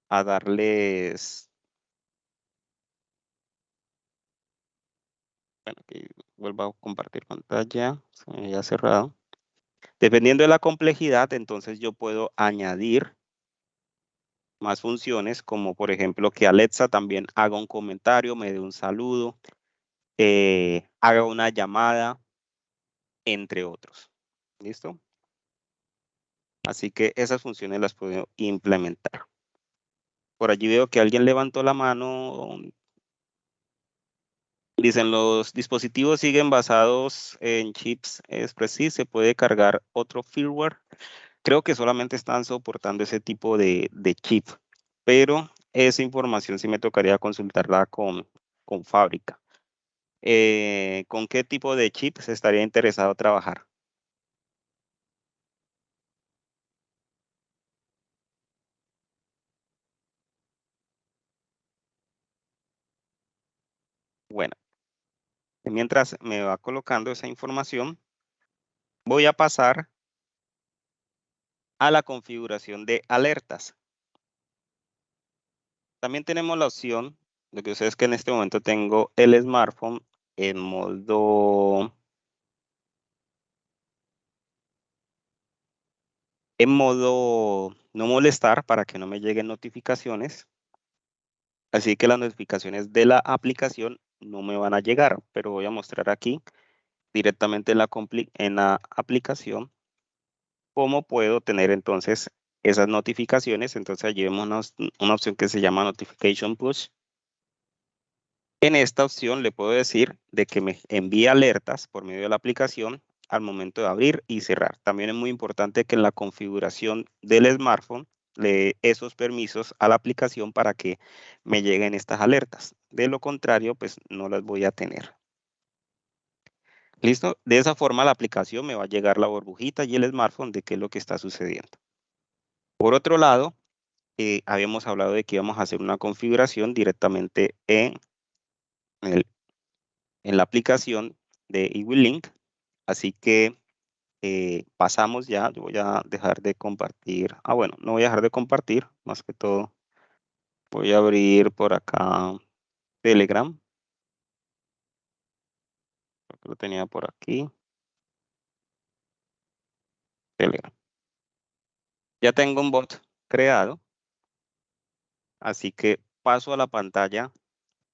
darles, bueno, aquí vuelvo a compartir pantalla, se me había cerrado. Dependiendo de la complejidad, entonces yo puedo añadir más funciones, como por ejemplo que Alexa también haga un comentario, me dé un saludo, haga una llamada, entre otros. ¿Listo? Así que esas funciones las puedo implementar. Por allí veo que alguien levantó la mano. Dicen, los dispositivos siguen basados en chips Express. Se puede cargar otro firmware. Creo que solamente están soportando ese tipo de chip, pero esa información sí me tocaría consultarla con fábrica. ¿Con qué tipo de chips estaría interesado trabajar? Bueno, mientras me va colocando esa información, voy a pasar a la configuración de alertas. También tenemos la opción, lo que sucede es que en este momento tengo el smartphone en modo no molestar para que no me lleguen notificaciones. Así que las notificaciones de la aplicación no me van a llegar, pero voy a mostrar aquí directamente en la aplicación cómo puedo tener entonces esas notificaciones. Entonces allí vemos una opción que se llama Notification Push. En esta opción le puedo decir de que me envíe alertas por medio de la aplicación al momento de abrir y cerrar. También es muy importante que en la configuración del smartphone le dé esos permisos a la aplicación para que me lleguen estas alertas. De lo contrario, pues no las voy a tener. ¿Listo? De esa forma la aplicación me va a llegar la burbujita y el smartphone de qué es lo que está sucediendo. Por otro lado, habíamos hablado de que íbamos a hacer una configuración directamente el- en la aplicación de eWeLink. Así que pasamos ya, yo voy a dejar de compartir. Bueno, no voy a dejar de compartir, más que todo. Voy a abrir por acá Telegram. Creo que lo tenía por aquí. Telegram. Ya tengo un bot creado, así que paso a la pantalla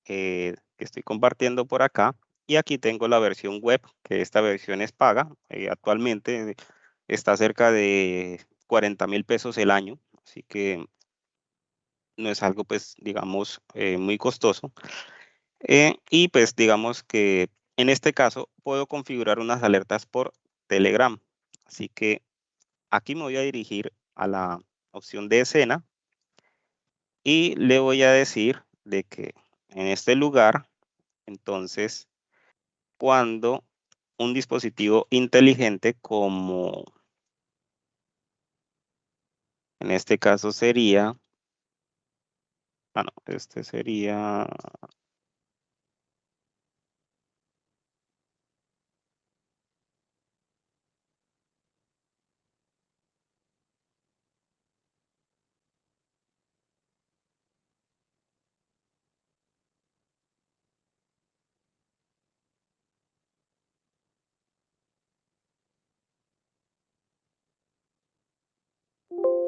que estoy compartiendo por acá. Y aquí tengo la versión web, que esta versión es paga. Actualmente está cerca de 40,000 pesos el año, así que no es algo, pues, digamos, muy costoso. Y pues digamos que en este caso puedo configurar unas alertas por Telegram. Así que aquí me voy a dirigir a la opción de escena y le voy a decir de que en este lugar, entonces, cuando un dispositivo inteligente como en este caso sería, no, este sería,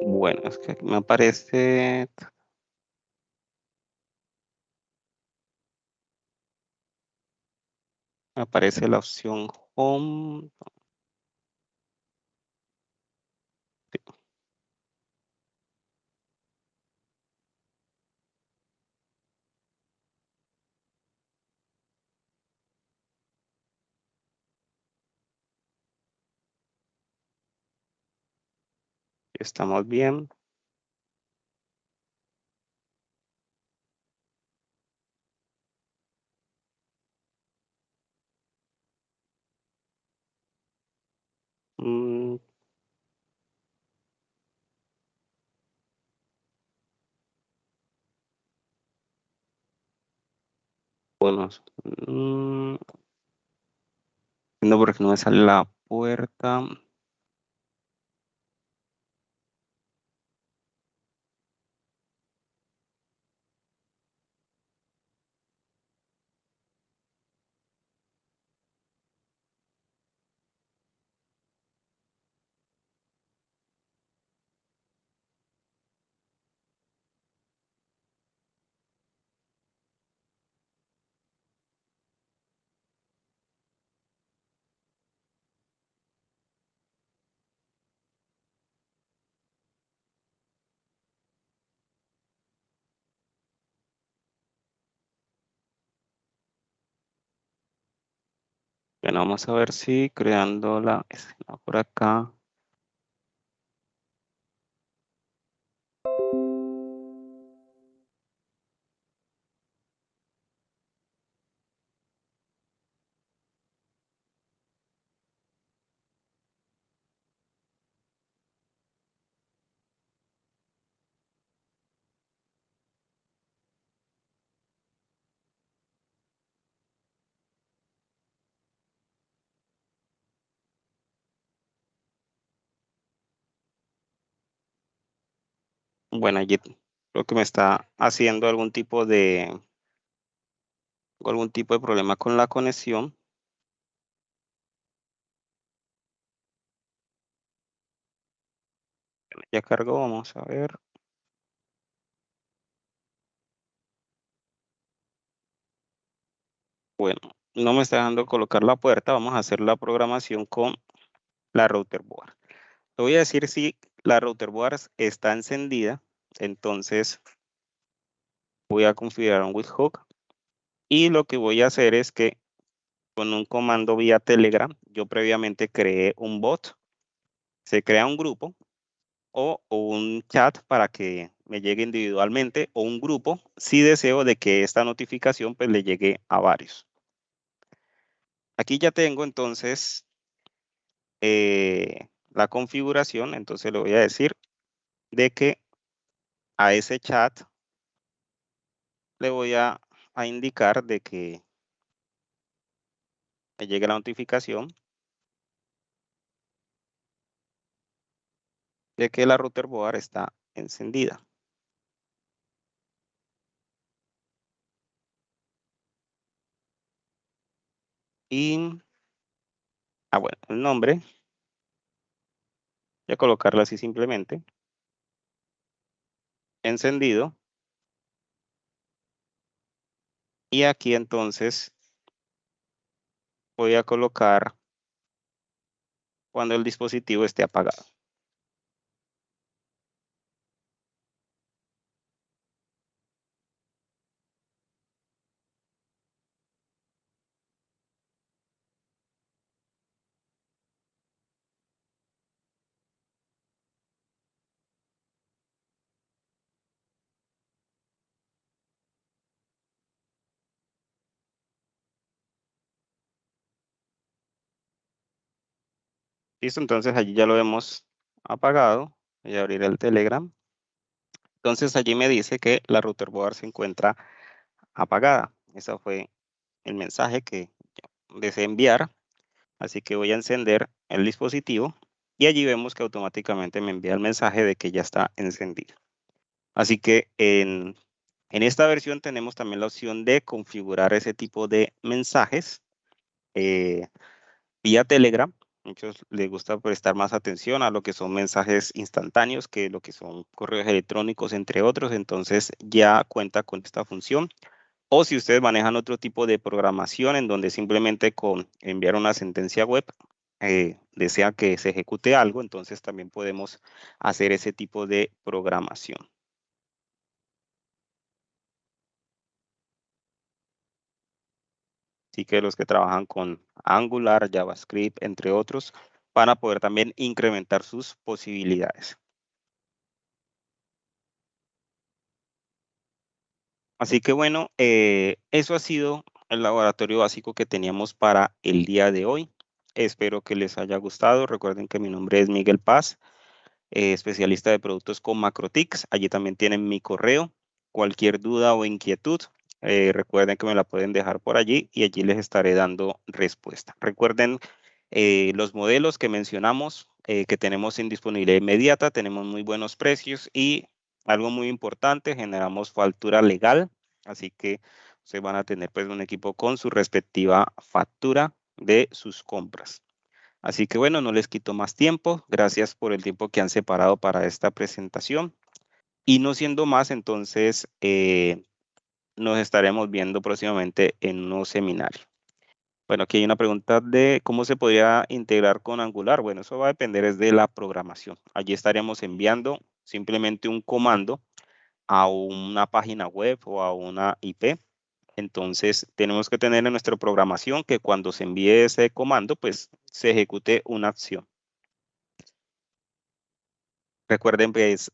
bueno, es que me aparece la opción Home. Estamos bien. Mm, bueno, mm, no, porque no me sale la puerta. Bueno, vamos a ver si creando la escena por acá. Bueno, allí creo que me está haciendo algún tipo de problema con la conexión. Ya cargó, vamos a ver. Bueno, no me está dejando colocar la puerta. Vamos a hacer la programación con la router board. Le voy a decir si la router board está encendida. Entonces voy a configurar un webhook. Y lo que voy a hacer es que con un comando vía Telegram, yo previamente creé un bot. Se crea un grupo o un chat para que me llegue individualmente o un grupo si deseo de que esta notificación pues le llegue a varios. Aquí ya tengo entonces la configuración, entonces le voy a decir de que a ese chat le voy a indicar de que me llegue la notificación de que la router board está encendida. Y, bueno, el nombre, voy a colocarlo así simplemente, encendido. Y aquí entonces voy a colocar cuando el dispositivo esté apagado. Listo, entonces allí ya lo hemos apagado. Voy a abrir el Telegram. Entonces allí me dice que la router board se encuentra apagada. Ese fue el mensaje que deseé enviar. Así que voy a encender el dispositivo y allí vemos que automáticamente me envía el mensaje de que ya está encendido. Así que en esta versión tenemos también la opción de configurar ese tipo de mensajes vía Telegram. Muchos les gusta prestar más atención a lo que son mensajes instantáneos que lo que son correos electrónicos, entre otros. Entonces ya cuenta con esta función. O si ustedes manejan otro tipo de programación en donde simplemente con enviar una sentencia web desea que se ejecute algo, entonces también podemos hacer ese tipo de programación. Así que los que trabajan con Angular, JavaScript, entre otros, van a poder también incrementar sus posibilidades. Así que bueno, eso ha sido el laboratorio básico que teníamos para el día de hoy. Espero que les haya gustado. Recuerden que mi nombre es Miguel Paz, especialista de productos con Macrotics. Allí también tienen mi correo. Cualquier duda o inquietud, recuerden que me la pueden dejar por allí y allí les estaré dando respuesta. Recuerden los modelos que mencionamos, que tenemos en disponibilidad inmediata, tenemos muy buenos precios y algo muy importante, generamos factura legal, así que se van a tener pues un equipo con su respectiva factura de sus compras. Así que bueno, no les quito más tiempo. Gracias por el tiempo que han separado para esta presentación. Y no siendo más, entonces nos estaremos viendo próximamente en un seminario. Bueno, aquí hay una pregunta de cómo se podría integrar con Angular. Bueno, eso va a depender es de la programación. Allí estaremos enviando simplemente un comando a una página web o a una IP. Entonces, tenemos que tener en nuestra programación que cuando se envíe ese comando, pues se ejecute una acción. Recuerden, pues,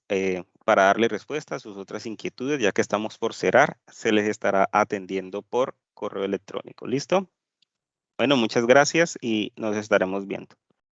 para darle respuesta a sus otras inquietudes, ya que estamos por cerrar, se les estará atendiendo por correo electrónico. ¿Listo? Bueno, muchas gracias y nos estaremos viendo.